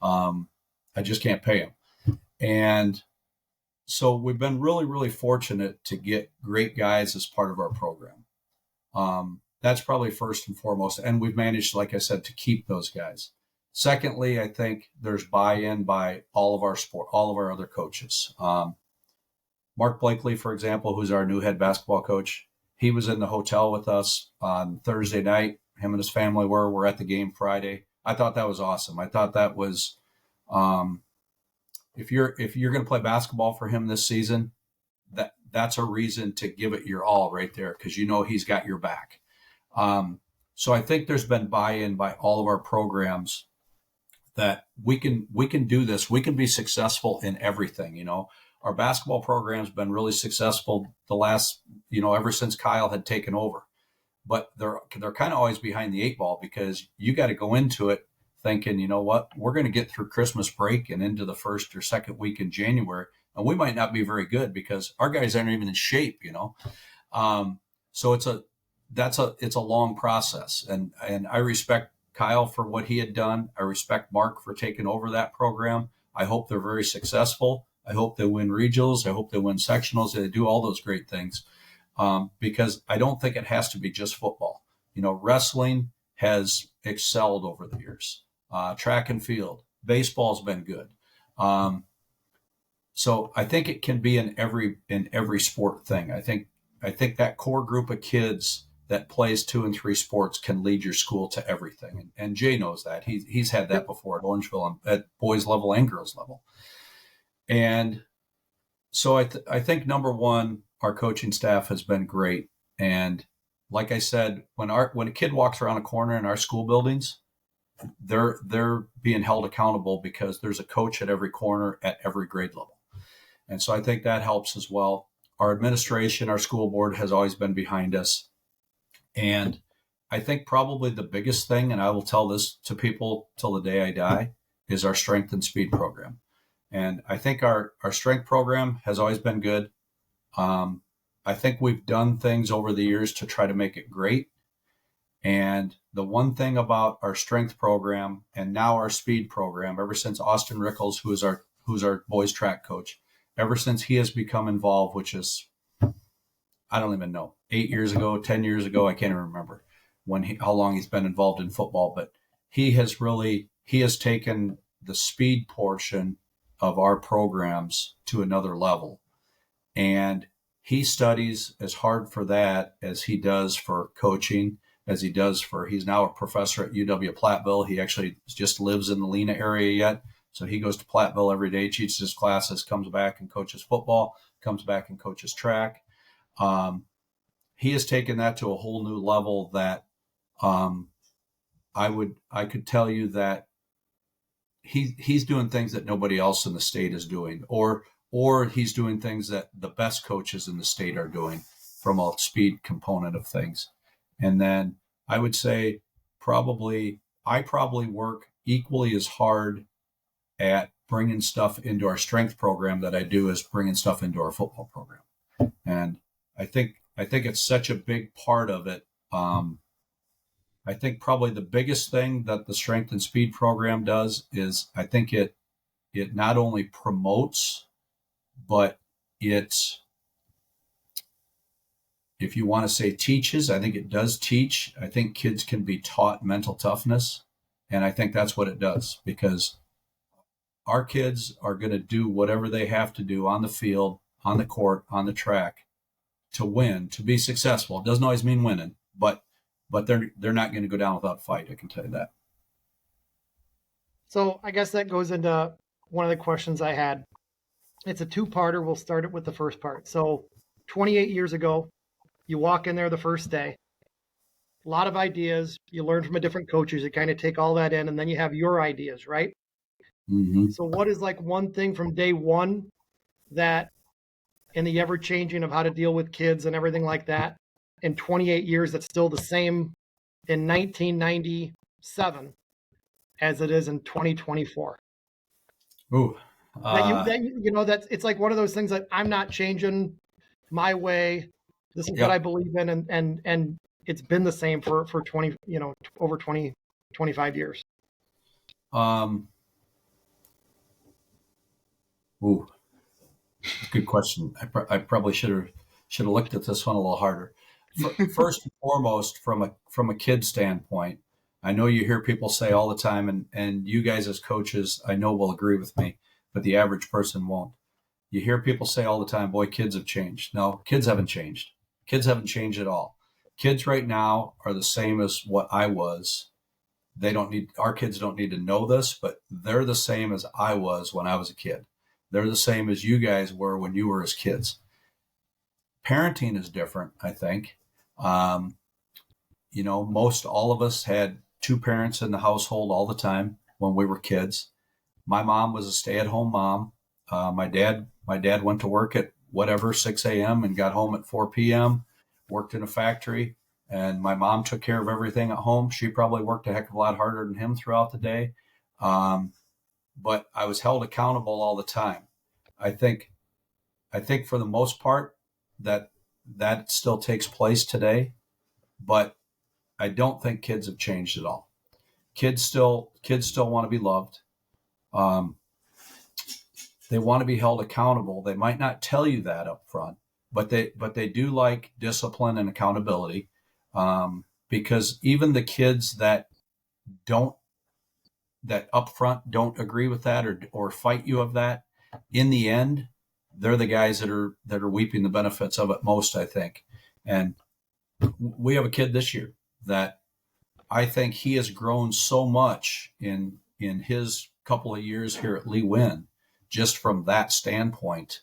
I just can't pay them. And so we've been really, really fortunate to get great guys as part of our program. That's probably first and foremost. And we've managed, like I said, to keep those guys. Secondly, I think there's buy-in by all of our other coaches. Mark Blakely, for example, who's our new head basketball coach, he was in the hotel with us on Thursday night. Him and his family were at the game Friday. I thought that was awesome. I thought that was, if you're going to play basketball for him this season, that's a reason to give it your all right there, because he's got your back. So I think there's been buy-in by all of our programs that we can do this. We can be successful in everything. Our basketball program's been really successful the last, ever since Kyle had taken over. But they're kind of always behind the eight ball, because you got to go into it thinking, we're going to get through Christmas break and into the first or second week in January, and we might not be very good because our guys aren't even in shape, So it's a long process, and I respect Kyle for what he had done. I respect Mark for taking over that program. I hope they're very successful. I hope they win regionals. I hope they win sectionals. They do all those great things, because I don't think it has to be just football. Wrestling has excelled over the years. Track and field, baseball's been good. So I think it can be in every sport thing. I think that core group of kids that plays 2 and 3 sports can lead your school to everything. And Jay knows that. He's had that before at Orangeville, at boys level and girls level. And so I think number one, our coaching staff has been great. And like I said, when a kid walks around a corner in our school buildings, they're being held accountable, because there's a coach at every corner at every grade level. And so I think that helps as well. Our administration, our school board has always been behind us. And I think probably the biggest thing, and I will tell this to people till the day I die, is our strength and speed program. And I think our strength program has always been good. I think we've done things over the years to try to make it great. And the one thing about our strength program and now our speed program, ever since Austin Rickles, who's our boys track coach, ever since he has become involved, which is, I don't even know, 8 years ago, 10 years ago, I can't even remember how long he's been involved in football, but he has taken the speed portion of our programs to another level. And he studies as hard for that as he does for coaching, as he does he's now a professor at UW-Platteville. He actually just lives in the Lena area yet. So he goes to Platteville every day, teaches his classes, comes back and coaches football, comes back and coaches track. He has taken that to a whole new level that I could tell you that he's doing things that nobody else in the state is doing, or he's doing things that the best coaches in the state are doing from a speed component of things. And then I would say I probably work equally as hard at bringing stuff into our strength program that I do as bringing stuff into our football program. And I think it's such a big part of it. I think probably the biggest thing that the strength and speed program does is I think it not only promotes, but it's, if you want to say teaches, I think it does teach. I think kids can be taught mental toughness. And I think that's what it does, because our kids are going to do whatever they have to do on the field, on the court, on the track to win, to be successful. It doesn't always mean winning, but they're not going to go down without a fight. I can tell you that. So I guess that goes into one of the questions I had. It's a two-parter. We'll start it with the first part. So 28 years ago, you walk in there the first day, a lot of ideas. You learn from a different coaches. You kind of take all that in, and then you have your ideas, right? Mm-hmm. So what is like one thing from day one that, in the ever-changing of how to deal with kids and everything like that, in 28 years, that's still the same in 1997 as it is in 2024? Ooh. That's it's like one of those things that I'm not changing my way. This is what I believe in, and it's been the same for 20, over 20, 25 years. Ooh, good question. I probably should have looked at this one a little harder. First and foremost, from a kid standpoint, I know you hear people say all the time, and you guys as coaches, I know will agree with me, but the average person won't. You hear people say all the time, boy, kids have changed. No, kids haven't changed. Kids haven't changed at all. Kids right now are the same as what I was. Our kids don't need to know this, but they're the same as I was when I was a kid. They're the same as you guys were when you were as kids. Parenting is different, I think. Most all of us had two parents in the household all the time when we were kids. My mom was a stay-at-home mom. My dad went to work at 6 a.m. and got home at 4 p.m., worked in a factory, and my mom took care of everything at home. She probably worked a heck of a lot harder than him throughout the day. But I was held accountable all the time. I think for the most part that still takes place today, but I don't think kids have changed at all. Kids still want to be loved. They want to be held accountable. They might not tell you that up front, but they do like discipline and accountability, because even the kids that up front don't agree with that or fight you of that, in the end, they're the guys that are reaping the benefits of it most, I think. And we have a kid this year that I think he has grown so much in his couple of years here at Lee Win, just from that standpoint.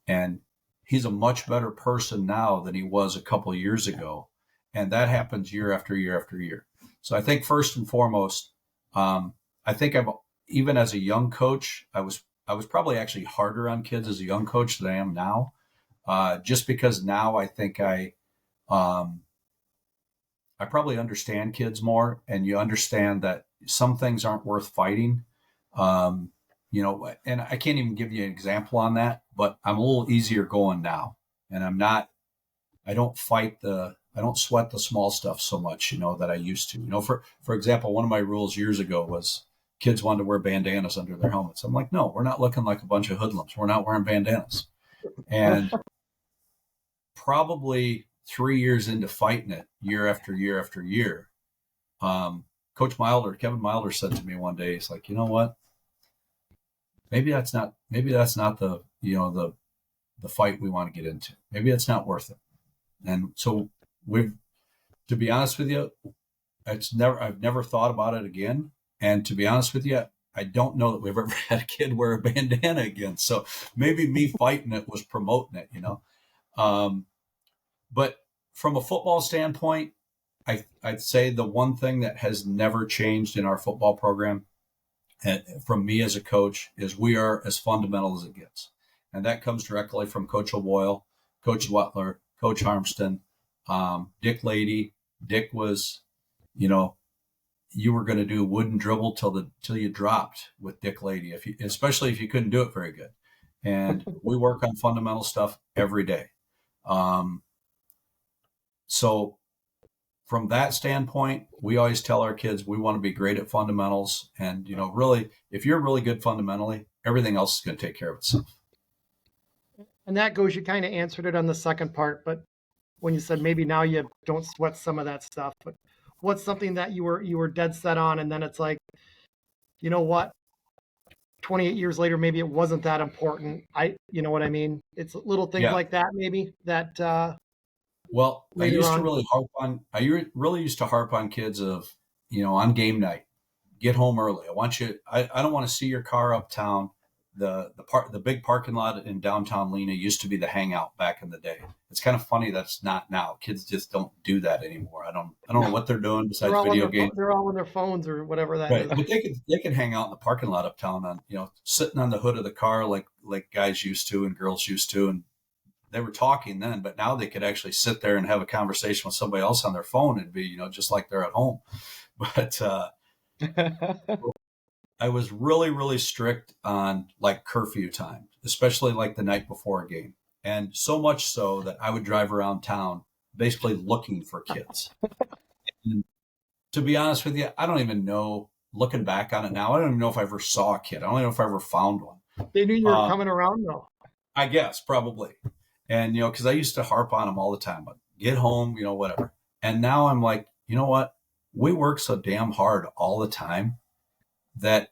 And he's a much better person now than he was a couple of years ago. And that happens year after year after year. So I think first and foremost, I think even as a young coach, I was probably actually harder on kids as a young coach than I am now, just because now I think I I probably understand kids more, and you understand that some things aren't worth fighting. And I can't even give you an example on that, but I'm a little easier going now, and I don't sweat the small stuff so much, that I used to. For example, one of my rules years ago was kids wanted to wear bandanas under their helmets. I'm like, no, we're not looking like a bunch of hoodlums. We're not wearing bandanas. And probably 3 years into fighting it, year after year after year, Kevin Milder said to me one day, he's like, you know what? Maybe that's not the fight we want to get into. Maybe it's not worth it. And so to be honest with you, I've never thought about it again. And to be honest with you, I don't know that we've ever had a kid wear a bandana again. So maybe me fighting it was promoting it, But from a football standpoint, I'd say the one thing that has never changed in our football program, and from me as a coach, is we are as fundamental as it gets. And that comes directly from Coach O'Boyle, Coach Wetler, Coach Harmston, Dick Lady. Dick was, you were going to do wooden dribble till you dropped with Dick Lady, especially if you couldn't do it very good. And we work on fundamental stuff every day. So from that standpoint, we always tell our kids we want to be great at fundamentals. And, really, if you're really good fundamentally, everything else is going to take care of itself. And that goes, you kind of answered it on the second part, but when you said maybe now you don't sweat some of that stuff, but what's something that you were dead set on, and then it's like, you know what, 28 years later, maybe it wasn't that important. You know what I mean? It's little things like that, maybe that. Well, I really used to harp on kids of, on game night, get home early. I don't want to see your car uptown. The big parking lot in downtown Lena used to be the hangout back in the day. It's kind of funny that it's not now. Kids just don't do that anymore. I don't know what they're doing besides video games. They're all on their phones or whatever that is. But they can hang out in the parking lot uptown on, sitting on the hood of the car like guys used to and girls used to, and they were talking then, but now they could actually sit there and have a conversation with somebody else on their phone and be, just like they're at home. But I was really, really strict on like curfew time, especially like the night before a game. And so much so that I would drive around town basically looking for kids. And to be honest with you, I don't even know, looking back on it now, I don't even know if I ever saw a kid. I don't even know if I ever found one. They knew you were coming around though. I guess, probably. And, because I used to harp on them all the time, but get home, whatever. And now I'm like, you know what? We work so damn hard all the time that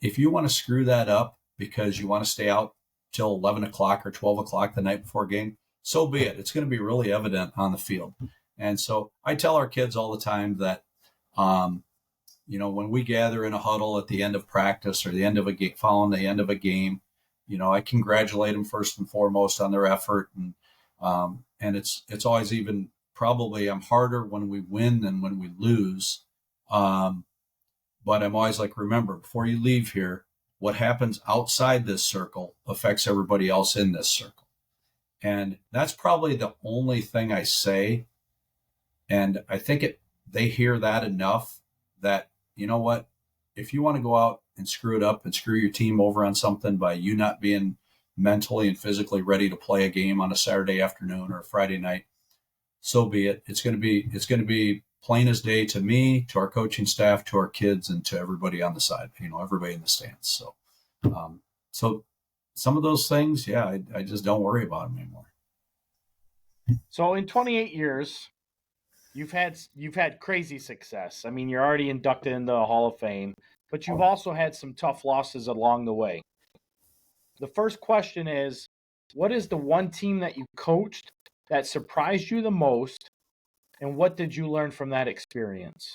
if you want to screw that up because you want to stay out till 11 o'clock or 12 o'clock the night before a game, so be it. It's going to be really evident on the field. And so I tell our kids all the time that, when we gather in a huddle at the end of practice or the end of a game, following the end of a game, I congratulate them first and foremost on their effort. And it's always even probably I'm harder when we win than when we lose. But I'm always like, remember, before you leave here, what happens outside this circle affects everybody else in this circle. And that's probably the only thing I say. And I think they hear that enough that, you know what, if you want to go out and screw it up and screw your team over on something by you not being mentally and physically ready to play a game on a Saturday afternoon or a Friday night, so be it. It's going to be plain as day to me, to our coaching staff, to our kids, and to everybody on the side, everybody in the stands. So, so some of those things, I just don't worry about them anymore. So in 28 years, you've had crazy success. I mean, you're already inducted into the Hall of Fame, but you've also had some tough losses along the way. The first question is, what is the one team that you coached that surprised you the most, and what did you learn from that experience?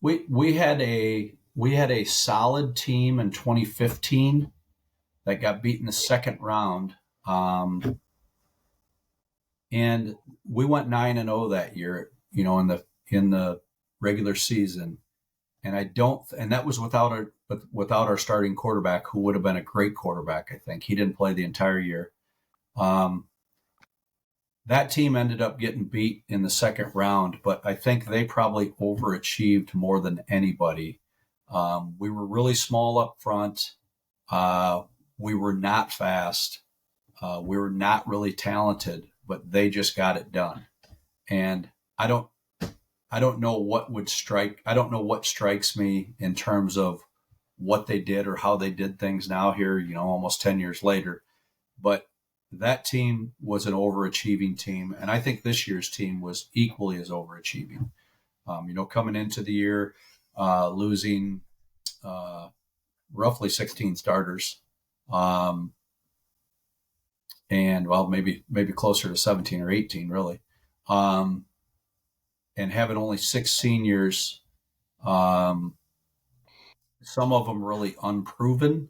We had a solid team in 2015 that got beat in the second round. And we went 9-0 that year, in the regular season. And that was without our starting quarterback, who would have been a great quarterback. I think he didn't play the entire year. that team ended up getting beat in the second round, but I think they probably overachieved more than anybody. We were really small up front. We were not fast. We were not really talented, but they just got it done. And I don't know what would strike. I don't know what strikes me in terms of what they did or how they did things now here, almost 10 years later. But that team was an overachieving team. And I think this year's team was equally as overachieving. Coming into the year, losing roughly 16 starters. And maybe closer to 17 or 18, really. And having only 6 seniors, some of them really unproven,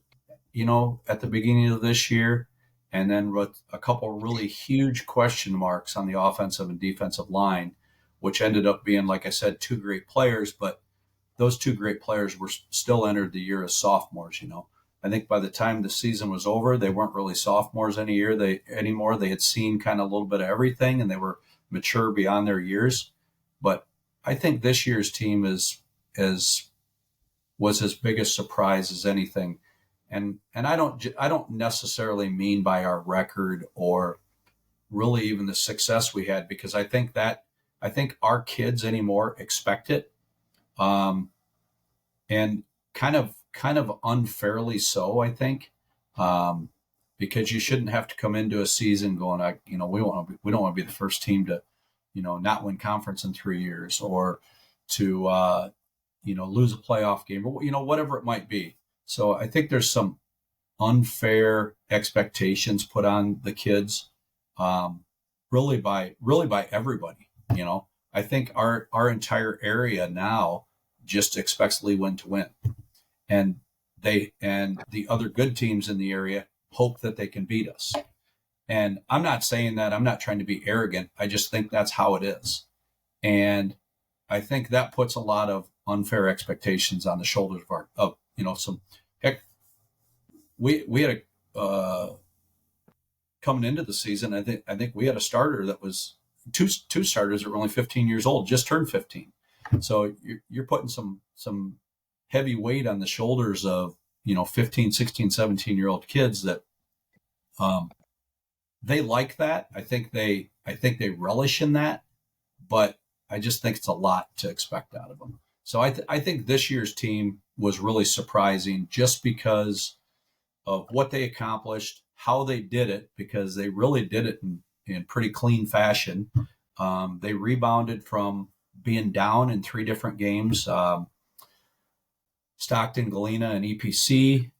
at the beginning of this year. And then with a couple really huge question marks on the offensive and defensive line, which ended up being, like I said, 2 great players. But those 2 great players were still entered the year as sophomores, I think by the time the season was over, they weren't really sophomores anymore. They had seen kind of a little bit of everything, and they were mature beyond their years. But I think this year's team was his biggest surprise as anything. And I don't necessarily mean by our record or really even the success we had, because I think our kids anymore expect it, and kind of unfairly so, I think, because you shouldn't have to come into a season going, we don't want to be the first team to, not win conference in 3 years, or to lose a playoff game, or whatever it might be. So I think there's some unfair expectations put on the kids, really by everybody. I think our entire area now just expects Lee-Win to win, and the other good teams in the area hope that they can beat us. And I'm not saying that. I'm not trying to be arrogant. I just think that's how it is, and I think that puts a lot of unfair expectations on the shoulders of some. Heck, we had coming into the season, I think we had a starter that was two starters that were only 15 years old, just turned 15. So you're putting some heavy weight on the shoulders of 15, 16, 17-year-old kids that they like that. I think they relish in that, but I just think it's a lot to expect out of them. So I think this year's team was really surprising just because of what they accomplished, how they did it, because they really did it in pretty clean fashion. They rebounded from being down in 3 different games, Stockton, Galena, and EPC,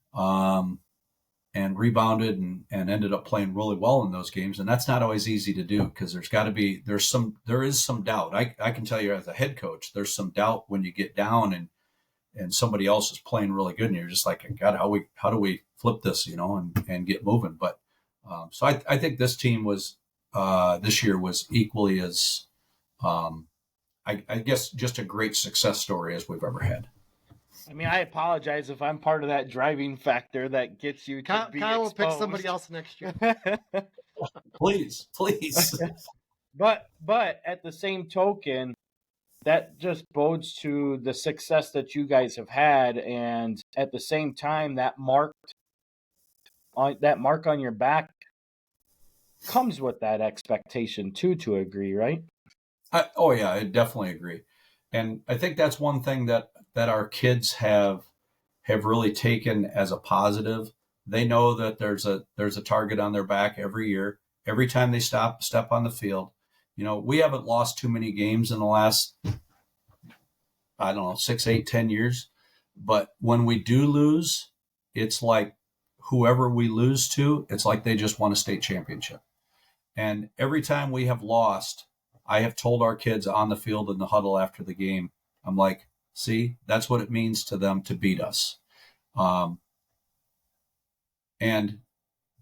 and rebounded and ended up playing really well in those games. And that's not always easy to do, because there is some doubt. I can tell you as a head coach, there's some doubt when you get down and somebody else is playing really good, and you're just like, God, how do we flip this, and get moving? But so I think this team was this year was equally as I guess just a great success story as we've ever had. I mean, I apologize if I'm part of that driving factor that gets you to be Kyle will exposed. pick somebody else next year. Please. But at the same token, that just bodes to the success that you guys have had, and at the same time, that mark on your back comes with that expectation too, to agree, right? I definitely agree, and I think that's one thing that our kids have really taken as a positive. They know that there's a target on their back every year, every time they step on the field. We haven't lost too many games in the last, 6, 8, 10 years. But when we do lose, it's like whoever we lose to, it's like they just won a state championship. And every time we have lost, I have told our kids on the field in the huddle after the game, I'm like, see, that's what it means to them to beat us. And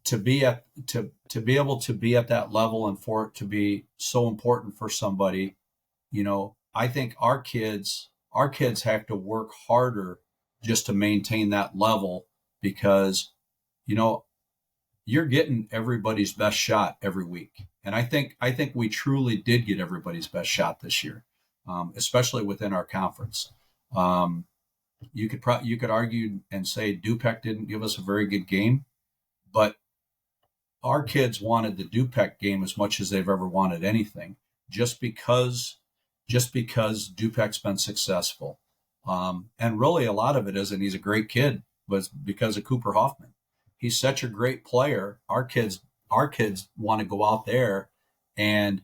to be able to be at that level, and for it to be so important for somebody, I think our kids have to work harder just to maintain that level, because, you're getting everybody's best shot every week. And I think we truly did get everybody's best shot this year, especially within our conference. You could argue and say Dupec didn't give us a very good game, but our kids wanted the Dupec game as much as they've ever wanted anything, just because Dupec's been successful. And really a lot of it is, and he's a great kid, was because of Cooper Hoffman. He's such a great player. Our kids want to go out there and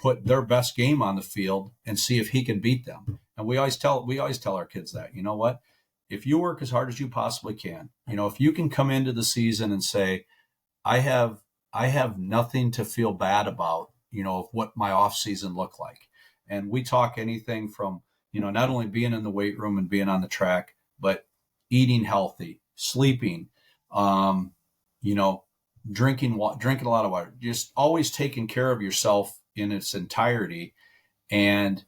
put their best game on the field and see if he can beat them. And we always tell our kids that, you know what, if you work as hard as you possibly can, if you can come into the season and say, I have nothing to feel bad about, of what my off season looked like. And we talk anything from, not only being in the weight room and being on the track, but eating healthy, sleeping, drinking a lot of water, just always taking care of yourself in its entirety. And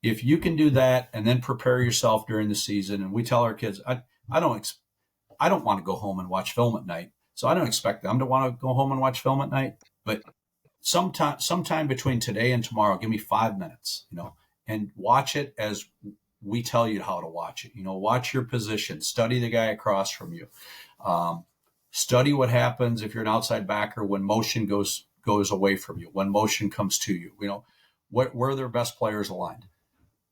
if you can do that and then prepare yourself during the season, and we tell our kids, I don't want to go home and watch film at night. So I don't expect them to want to go home and watch film at night, but sometime between today and tomorrow, give me 5 minutes, and watch it as we tell you how to watch it. Watch your position, study the guy across from you, study what happens if you're an outside backer when motion goes away from you, when motion comes to you. Where are their best players aligned?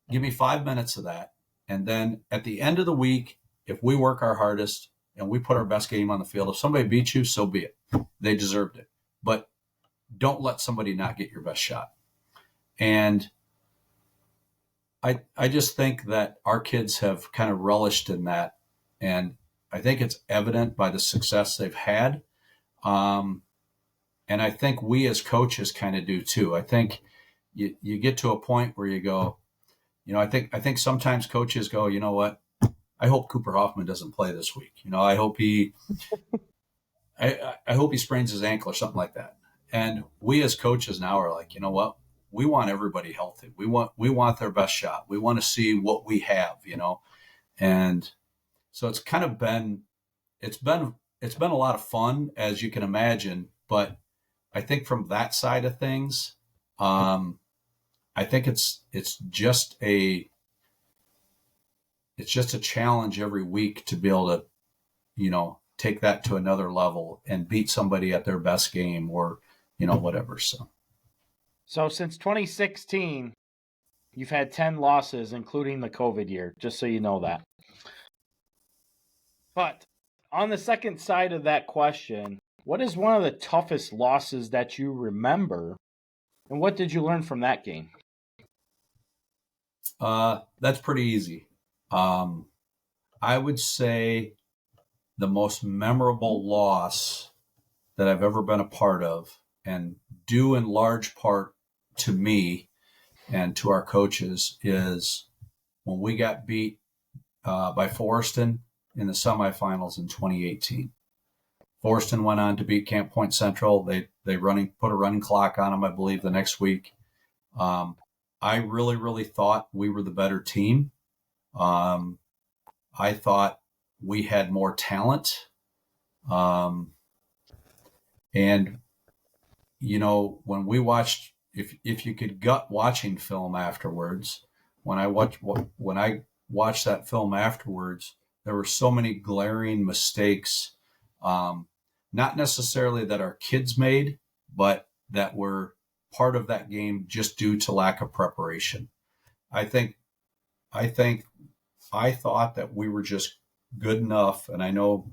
Give me 5 minutes of that, and then at the end of the week, if we work our hardest and we put our best game on the field, if somebody beats you, so be it. They deserved it. But don't let somebody not get your best shot. And I just think that our kids have kind of relished in that. And I think it's evident by the success they've had. And I think we as coaches kind of do too. I think you get to a point where you go, I think sometimes coaches go, you know what? I hope Cooper Hoffman doesn't play this week. I hope I hope he sprains his ankle or something like that. And we as coaches now are like, you know what? We want everybody healthy. We want their best shot. We want to see what we have, And so it's kind of been a lot of fun, as you can imagine. But I think from that side of things, I think it's just a challenge every week to be able to, take that to another level and beat somebody at their best game or, whatever. So since 2016, you've had 10 losses, including the COVID year, just so you know that. But on the second side of that question, what is one of the toughest losses that you remember, and what did you learn from that game? That's pretty easy. I would say the most memorable loss that I've ever been a part of, and due in large part to me and to our coaches, is when we got beat by Forreston in the semifinals in 2018. Forreston went on to beat Camp Point Central. They put a running clock on them, I believe, the next week. I really, really thought we were the better team. I thought we had more talent. And, when we watched, if you could gut watching film afterwards, when I watched that film afterwards, there were so many glaring mistakes, not necessarily that our kids made, but that were part of that game just due to lack of preparation. I thought that we were just good enough, and I know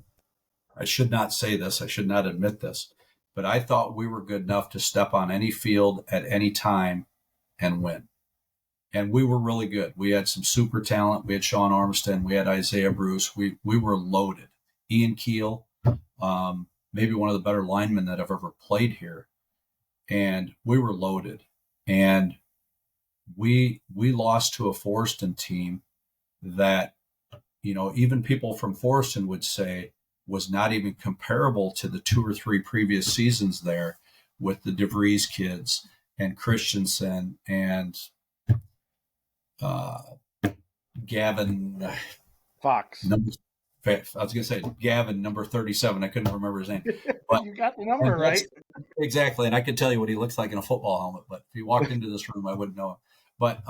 I should not say this, I should not admit this, but I thought we were good enough to step on any field at any time and win. And we were really good. We had some super talent. We had Sean Ormiston. We had Isaiah Bruce. We were loaded. Ian Keel, maybe one of the better linemen that I've ever played here. And we were loaded. And we lost to a Forreston team that, even people from Forreston would say was not even comparable to the 2 or 3 previous seasons there with the DeVries kids and Christensen and Gavin Fox. I was going to say Gavin, number 37. I couldn't remember his name. But, you got the number right. Exactly. And I could tell you what he looks like in a football helmet, but if he walked into this room, I wouldn't know him. But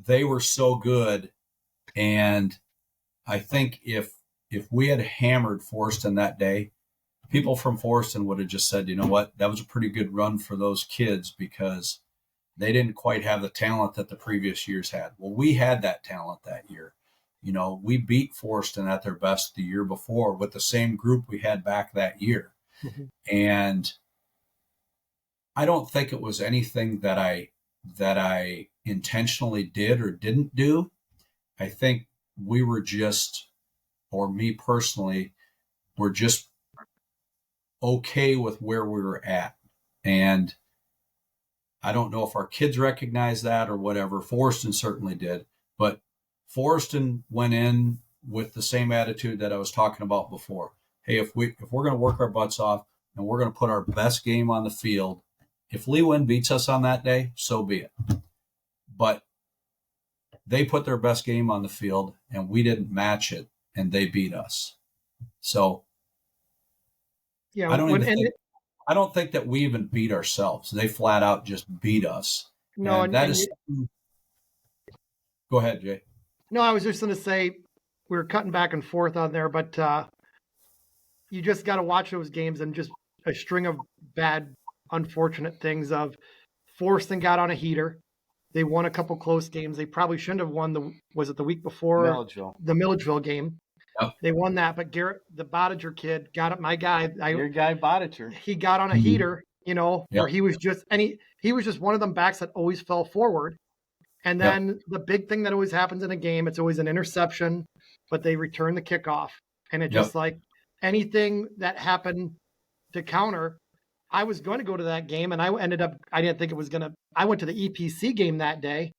they were so good. And I think if we had hammered Forreston that day, people from Forreston would have just said, you know what, that was a pretty good run for those kids because they didn't quite have the talent that the previous years had. Well, we had that talent that year. You know, we beat Forreston at their best the year before with the same group we had back that year. Mm-hmm. And I don't think it was anything that I intentionally did or didn't do. I think we were just, or me personally, were just okay with where we were at. And I don't know if our kids recognize that or whatever. Forreston certainly did. But Forreston went in with the same attitude that I was talking about before. Hey, if we're going to work our butts off and we're going to put our best game on the field, if Lee-Win beats us on that day, so be it. But they put their best game on the field and we didn't match it and they beat us. So Yeah, I don't think that we even beat ourselves. They flat out just beat us. No, and that is. Go ahead, Jay. No, I was just going to say we were cutting back and forth on there, but you just got to watch those games and just a string of bad, unfortunate things. Of Forreston got on a heater. They won a couple close games. They probably shouldn't have won was it the week before? The Milledgeville game. Yep. They won that, but Garrett, the Bodiger kid, got it. My guy, your guy Bodiger. He got on a heater, you know, Yep. where he was just he was just one of them backs that always fell forward. And then the big thing that always happens in a game, it's always an interception, but they return the kickoff. And it just like anything that happened to counter, I was going to go to that game and I didn't think it was going to, I went to the EPC game that day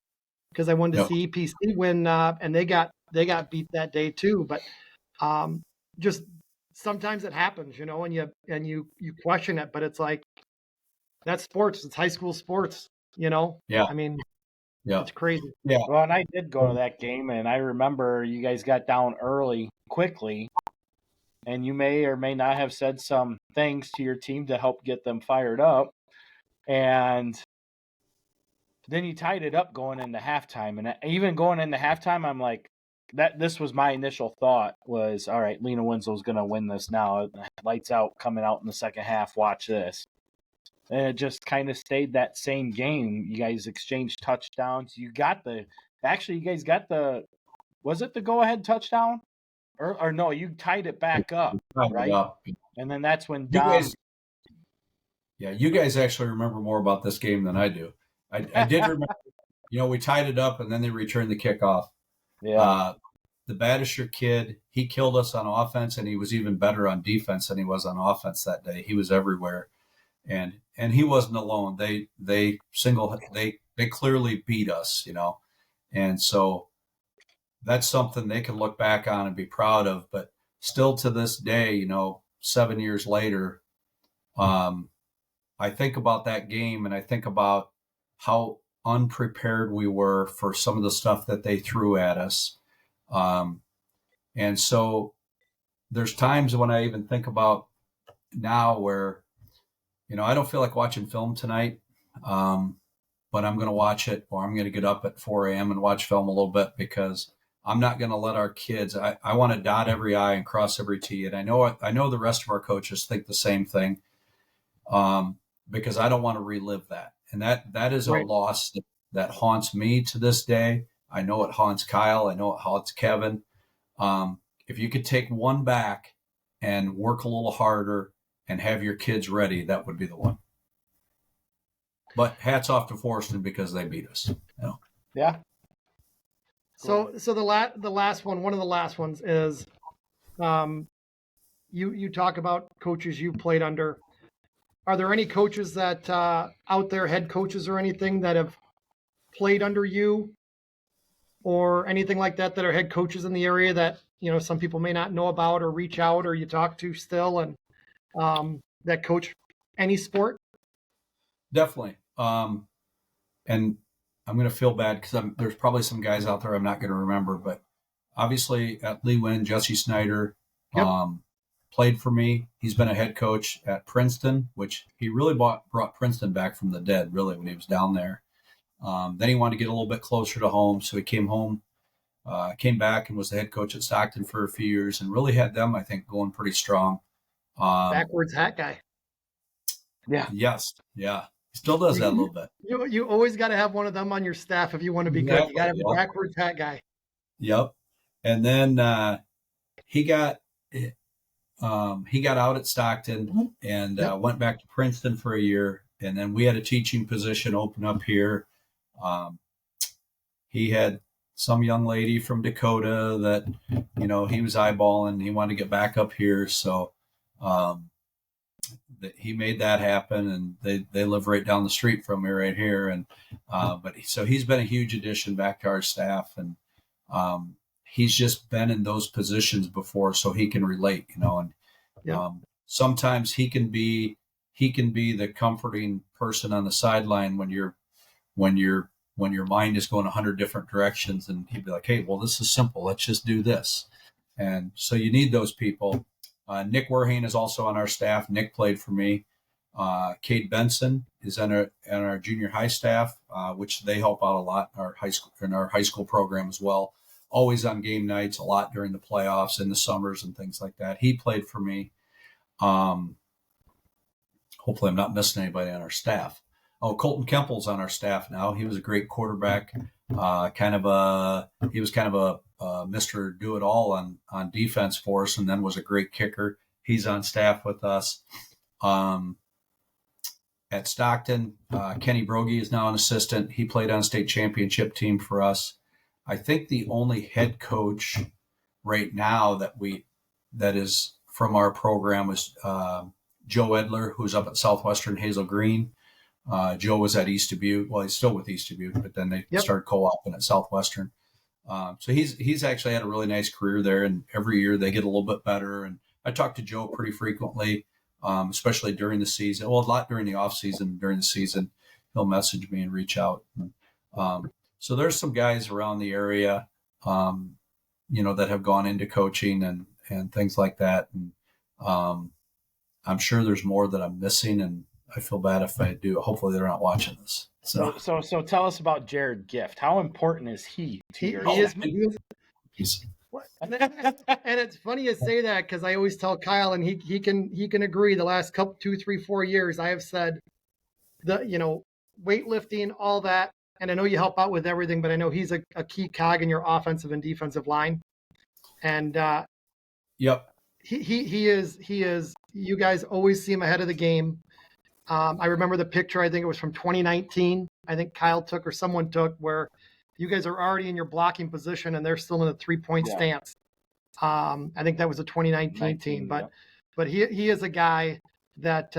because I wanted to see EPC win and they got beat that day too. But just sometimes it happens, you know, and you question it, but it's like, that's sports. It's high school sports, you know? Yeah. I mean, yeah, it's crazy. Yeah. Well, and I did go to that game, and I remember you guys got down early, quickly, and you may or may not have said some things to your team to help get them fired up. And then you tied it up going into halftime. And even going into halftime, I'm like, this was my initial thought was, all right, Lena-Winslow's going to win this now. Lights out coming out in the second half. Watch this. And it just kind of stayed that same game. You guys exchanged touchdowns. You guys got was it the go-ahead touchdown? Or no, you tied it back up, right? And then that's when Dom... You guys actually remember more about this game than I do. I did remember, you know, we tied it up and then they returned the kickoff. Yeah. The Badisher kid, he killed us on offense and he was even better on defense than he was on offense that day. He was everywhere. And he wasn't alone. They clearly beat us, you know. And so that's something they can look back on and be proud of. But still to this day, you know, 7 years later, I think about that game and I think about how unprepared we were for some of the stuff that they threw at us. And so there's times when I even think about now where, you know, I don't feel like watching film tonight, but I'm going to watch it, or I'm going to get up at 4 a.m. and watch film a little bit because I'm not going to let our kids. I want to dot every I and cross every T, and I know the rest of our coaches think the same thing, because I don't want to relive that, and that is a loss that haunts me to this day. I know it haunts Kyle. I know it haunts Kevin. If you could take one back and work a little harder and have your kids ready, that would be the one. But hats off to Forreston because they beat us. You know? Yeah. So the last one, one of the last ones is, you talk about coaches you played under. Are there any coaches that out there, head coaches or anything that have played under you, or anything like that are head coaches in the area that, you know, some people may not know about or reach out or you talk to still, and that coach any sport? Definitely. And I'm going to feel bad because there's probably some guys out there I'm not going to remember, but obviously at Lee Win, Jesse Snyder, Yep. played for me. He's been a head coach at Princeton, which he really brought Princeton back from the dead, really, when he was down there. Then he wanted to get a little bit closer to home, so he came home, came back and was the head coach at Stockton for a few years and really had them, I think, going pretty strong. Backwards hat guy. Yeah. Yes. Yeah. He still does that a little bit. You always got to have one of them on your staff if you want to be good. You got to have a backwards hat guy. Yep. And then he got out at Stockton and went back to Princeton for a year. And then we had a teaching position open up here. He had some young lady from Dakota that, he was eyeballing. He wanted to get back up here. So he made that happen, and they live right down the street from me right here. And so he's been a huge addition back to our staff, and he's just been in those positions before, so he can relate, and sometimes he can be the comforting person on the sideline when your mind is going 100 different directions, and he'd be like, hey, well, this is simple, let's just do this. And so you need those people. Nick Werhane is also on our staff. Nick played for me. Cade Benson is on our junior high staff, which they help out a lot in our high school program as well. Always on game nights, a lot during the playoffs in the summers and things like that. He played for me. Hopefully I'm not missing anybody on our staff. Oh, Colton Kempel's on our staff now. He was a great quarterback. He was kind of a Mr. Do-It-All on defense for us, and then was a great kicker. He's on staff with us. At Stockton, Kenny Brogy is now an assistant. He played on a state championship team for us. I think the only head coach right now that is from our program was Joe Edler, who's up at Southwestern Hazel Green. Joe was at East Dubuque. Well, he's still with East Dubuque, but then they started co-oping at Southwestern. So he's actually had a really nice career there, and every year they get a little bit better. And I talk to Joe pretty frequently, especially during the season. Well, a lot during the off season. During the season, he'll message me and reach out. So there's some guys around the area, that have gone into coaching and things like that. And I'm sure there's more that I'm missing, and I feel bad if I do. Hopefully they're not watching this. So tell us about Jared Gift. How important is he to your He's and it's funny you say that, because I always tell Kyle, and he can agree. The last 2, 3, 4 years, I have said weightlifting, all that, and I know you help out with everything, but I know he's a key cog in your offensive and defensive line. And yep, he is. You guys always see him ahead of the game. I remember the picture, I think it was from 2019, I think Kyle took or someone took, where you guys are already in your blocking position and they're still in a 3-point stance. I think that was a 2019 team, but he is a guy that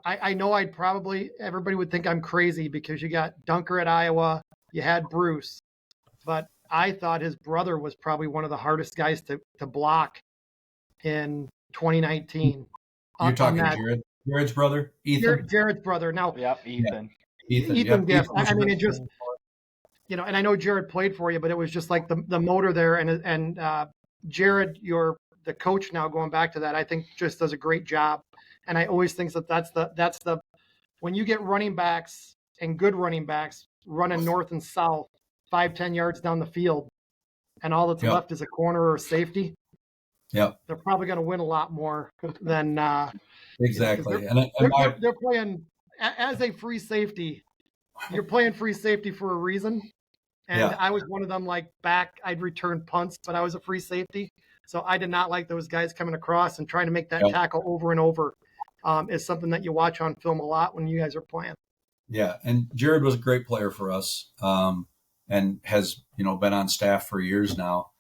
I know everybody would think I'm crazy, because you got Dunker at Iowa, you had Bruce, but I thought his brother was probably one of the hardest guys to block in 2019. You're talking Jared's brother, Ethan. Jared's brother. Now, Ethan. Ethan Gift. I mean, it just, and I know Jared played for you, but it was just like the motor there. And Jared, the coach now, going back to that, I think just does a great job. And I always think that's the when you get running backs and good running backs running north and south 5-10 yards down the field, and all that's left is a corner or a safety. Yep. They're probably going to win a lot more than exactly. They're playing as a free safety. You're playing free safety for a reason. And I was one of them, I'd return punts, but I was a free safety. So I did not like those guys coming across and trying to make that tackle over and over. Is something that you watch on film a lot when you guys are playing. Yeah. And Jared was a great player for us, and has, been on staff for years now.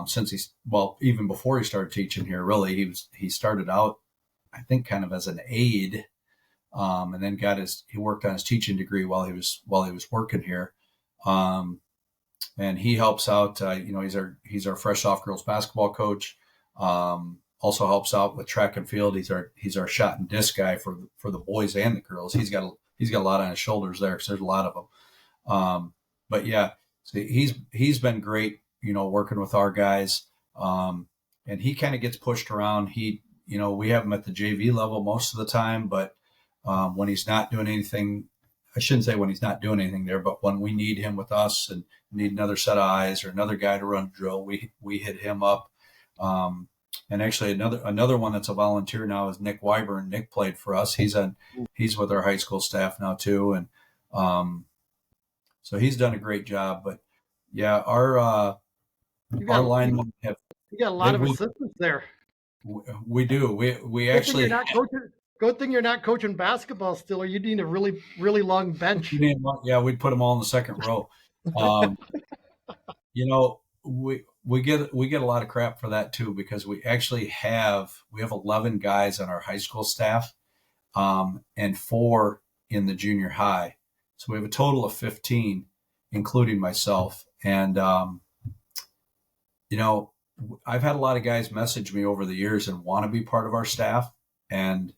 Since even before he started teaching here, really, he started out, I think, kind of as an aide, and then he worked on his teaching degree while he was working here, and he helps out. He's our fresh off girls basketball coach. Also helps out with track and field. He's our shot and disc guy for the boys and the girls. He's got a lot on his shoulders there, because there's a lot of them. But yeah, so he's been great working with our guys. And he kind of gets pushed around. We have him at the JV level most of the time, but when he's not doing anything, I shouldn't say when he's not doing anything there, but when we need him with us and need another set of eyes or another guy to run a drill, we hit him up. And actually another one that's a volunteer now is Nick Wyburn. Nick played for us. He's with our high school staff now too. And so he's done a great job. But yeah, our linemen have. You got a lot of assistants there. We do. We actually. Good thing you're not coaching basketball still, or you'd need a really, really long bench. Yeah, we'd put them all in the second row. We get a lot of crap for that too, because we have 11 guys on our high school staff, and 4 in the junior high. So we have a total of 15, including myself. And I've had a lot of guys message me over the years and want to be part of our staff, and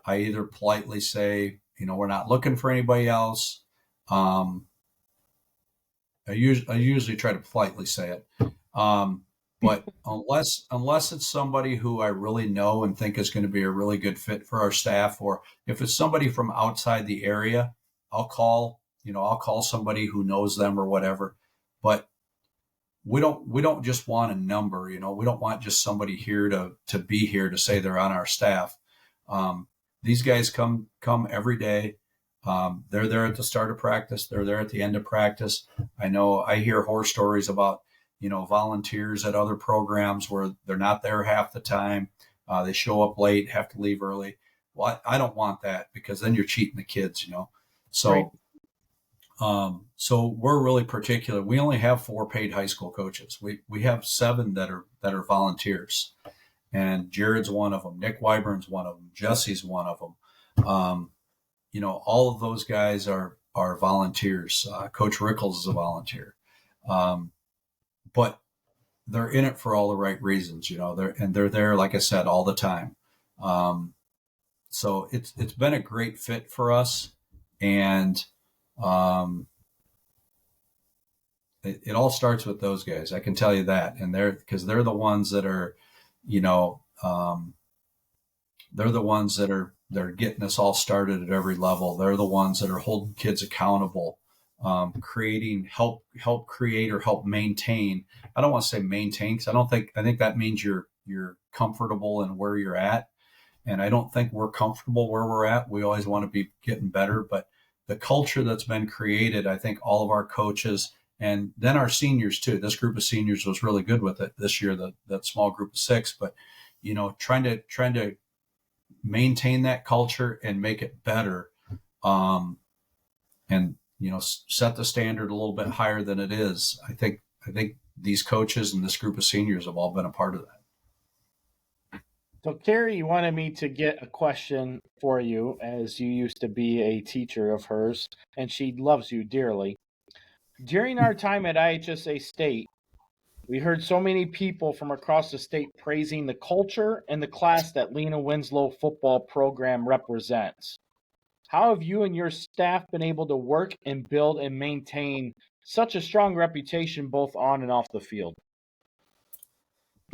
I either politely say, we're not looking for anybody else. I usually try to politely say it. But unless it's somebody who I really know and think is going to be a really good fit for our staff, or if it's somebody from outside the area, I'll call somebody who knows them or whatever. But we don't just want a number, we don't want just somebody here to be here to say they're on our staff. These guys come every day. They're there at the start of practice. They're there at the end of practice. I hear horror stories about, volunteers at other programs where they're not there half the time. They show up late, have to leave early. Well, I don't want that, because then you're cheating the kids, So, right. So we're really particular. We only have 4 paid high school coaches. We have 7 that are volunteers, and Jared's one of them. Nick Wyburn's one of them. Jesse's one of them. All of those guys are volunteers. Coach Rickles is a volunteer. But they're in it for all the right reasons, they're there, like I said, all the time. So it's been a great fit for us. And it all starts with those guys. I can tell you that. And because they're the ones that are, they're the ones that they're getting us all started at every level. They're the ones that are holding kids accountable, help create or help maintain. I don't want to say maintain, because I think that means you're comfortable in where you're at. And I don't think we're comfortable where we're at. We always want to be getting better, but the culture that's been created, I think all of our coaches, and then our seniors too. This group of seniors was really good with it this year, that small group of 6, but trying to maintain that culture and make it better. And set the standard a little bit higher than it is. I think these coaches and this group of seniors have all been a part of that. So Carrie wanted me to get a question for you, as you used to be a teacher of hers, and she loves you dearly. During our time at IHSA State, we heard so many people from across the state praising the culture and the class that Lena-Winslow football program represents. How have you and your staff been able to work and build and maintain such a strong reputation both on and off the field?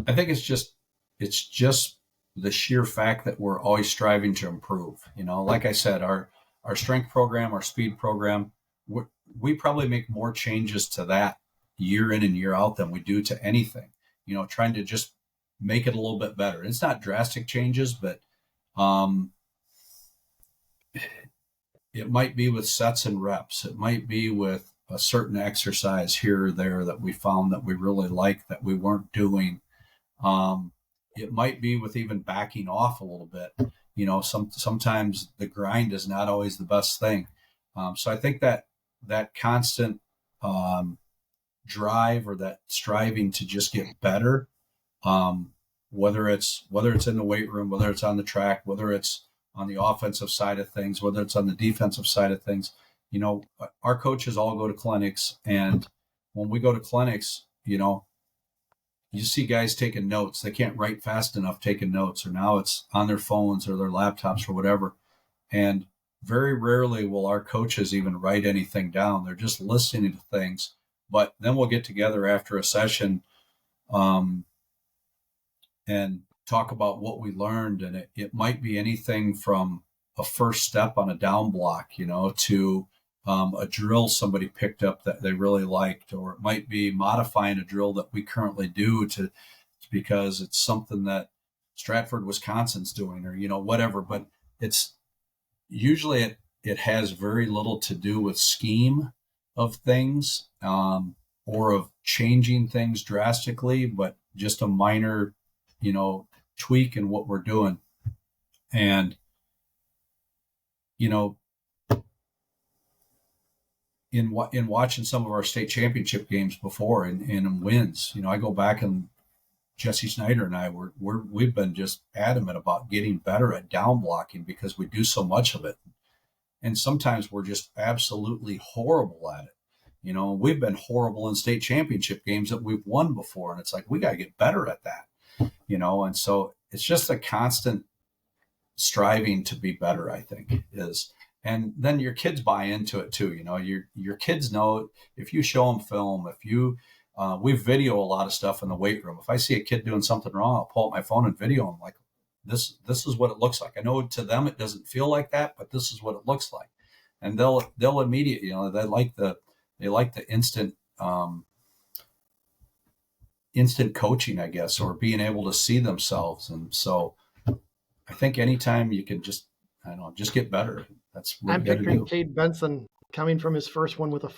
I think it's just the sheer fact that we're always striving to improve. Like I said, our strength program, our speed program, we probably make more changes to that year in and year out than we do to anything, trying to just make it a little bit better. It's not drastic changes, but it might be with sets and reps. It might be with a certain exercise here or there that we found that we really like that we weren't doing. It might be with even backing off a little bit. Sometimes the grind is not always the best thing. So I think that constant drive, or that striving to just get better, whether it's in the weight room, whether it's on the track, whether it's on the offensive side of things, whether it's on the defensive side of things, our coaches all go to clinics. And when we go to clinics, you see guys taking notes. They can't write fast enough taking notes, or now it's on their phones or their laptops or whatever. And very rarely will our coaches even write anything down. They're just listening to things, But then we'll get together after a session and talk about what we learned. And it might be anything from a first step on a down block, to a drill somebody picked up that they really liked, or it might be modifying a drill that we currently do because it's something that Stratford, Wisconsin's doing, or, whatever. But it's usually it has very little to do with scheme of things, or of changing things drastically, but just a minor, tweak in what we're doing. And, in watching some of our state championship games before and wins, I go back, and Jesse Snyder and I we've been just adamant about getting better at down blocking because we do so much of it. And sometimes we're just absolutely horrible at it. We've been horrible in state championship games that we've won before. And it's like, we got to get better at that, and so it's just a constant striving to be better, I think is. And then your kids buy into it too. Your kids know if you show them film, we video a lot of stuff in the weight room. If I see a kid doing something wrong, I'll pull up my phone and video them. Like, this is what it looks like. I know to them it doesn't feel like that, but this is what it looks like. And they'll immediately, they like the instant coaching, I guess, or being able to see themselves. And so I think anytime you can just get better. That's what I'm picturing Cade Benson coming from his first one with a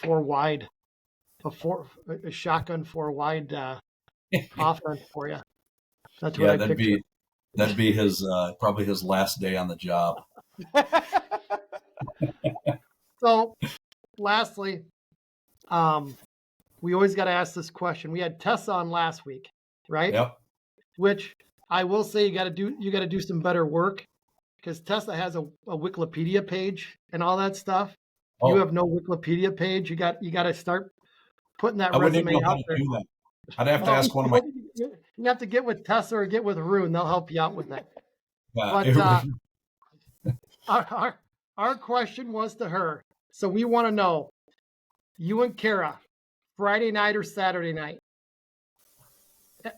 shotgun 4 wide offense for you. That's what I picture. That'd be his probably his last day on the job. So, lastly, we always got to ask this question. We had Tessa on last week, right? Yep. Which I will say you got to do some better work, because Tessa has a Wikipedia page and all that stuff. Oh. You have no Wikipedia page. You got to start putting that resume out there. I'd have to ask one of my. You have to get with Tessa or get with Rune. They'll help you out with that. But our question was to her. So we want to know, you and Kara, Friday night or Saturday night.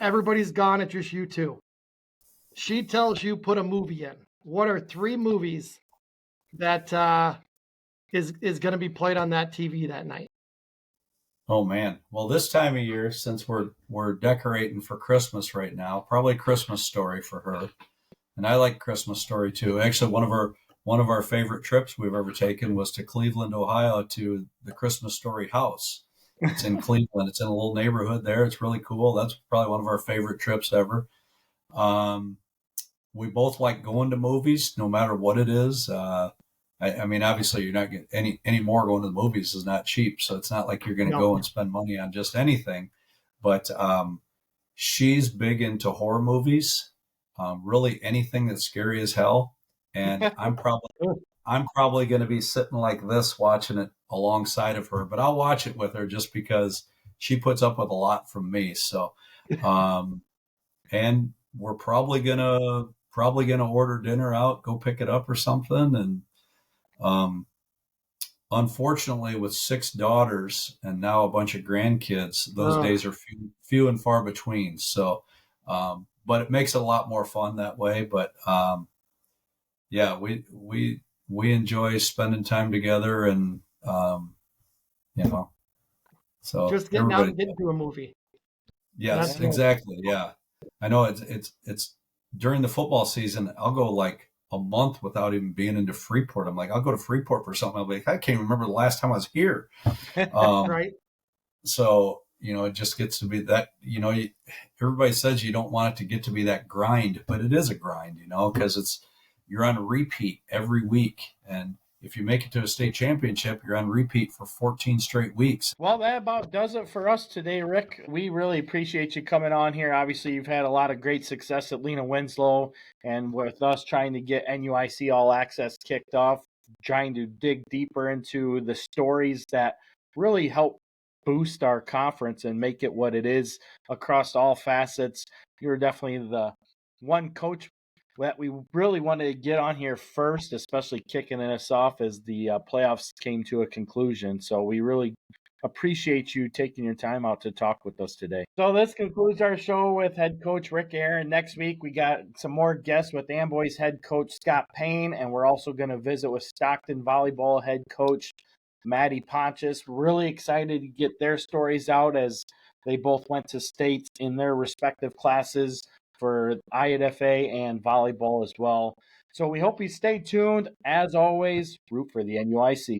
Everybody's gone. It's just you two. She tells you put a movie in. What are 3 movies that is going to be played on that TV that night? Oh man! Well, this time of year, since we're decorating for Christmas right now, probably Christmas Story for her, and I like Christmas Story too. Actually, one of our favorite trips we've ever taken was to Cleveland, Ohio, to the Christmas Story house. It's in Cleveland. It's in a little neighborhood there. It's really cool. That's probably one of our favorite trips ever. We both like going to movies, no matter what it is. I mean, obviously, you're not getting any more going to the movies is not cheap, so it's not like you're going to go and spend money on just anything. But she's big into horror movies, really anything that's scary as hell. And I'm probably going to be sitting like this watching it alongside of her, but I'll watch it with her just because she puts up with a lot from me. So, and we're probably gonna order dinner out, go pick it up or something. And unfortunately, with 6 daughters and now a bunch of grandkids, those days are few and far between. So, but it makes it a lot more fun that way. But yeah, we enjoy spending time together, and so just getting out and getting to a movie. Yes, exactly. Yeah, I know it's during the football season. I'll go like a month without even being into Freeport. I'm like, I'll go to Freeport for something. I'll be like, I can't remember the last time I was here. Right. So, it just gets to be that, everybody says you don't want it to get to be that grind, but it is a grind, because you're on a repeat every week. And if you make it to a state championship, you're on repeat for 14 straight weeks. Well, that about does it for us today, Rick. We really appreciate you coming on here. Obviously, you've had a lot of great success at Lena-Winslow, and with us trying to get NUIC All Access kicked off, trying to dig deeper into the stories that really help boost our conference and make it what it is across all facets. You're definitely the one coach that we really wanted to get on here first, especially kicking us off as the playoffs came to a conclusion. So we really appreciate you taking your time out to talk with us today. So this concludes our show with head coach Ric Arand. Next week, we got some more guests with Amboy's head coach Scott Payne, and we're also going to visit with Stockton Volleyball head coach Maddie Pontius. Really excited to get their stories out as they both went to states in their respective classes for IAFA and volleyball as well. So we hope you stay tuned. As always, root for the NUIC.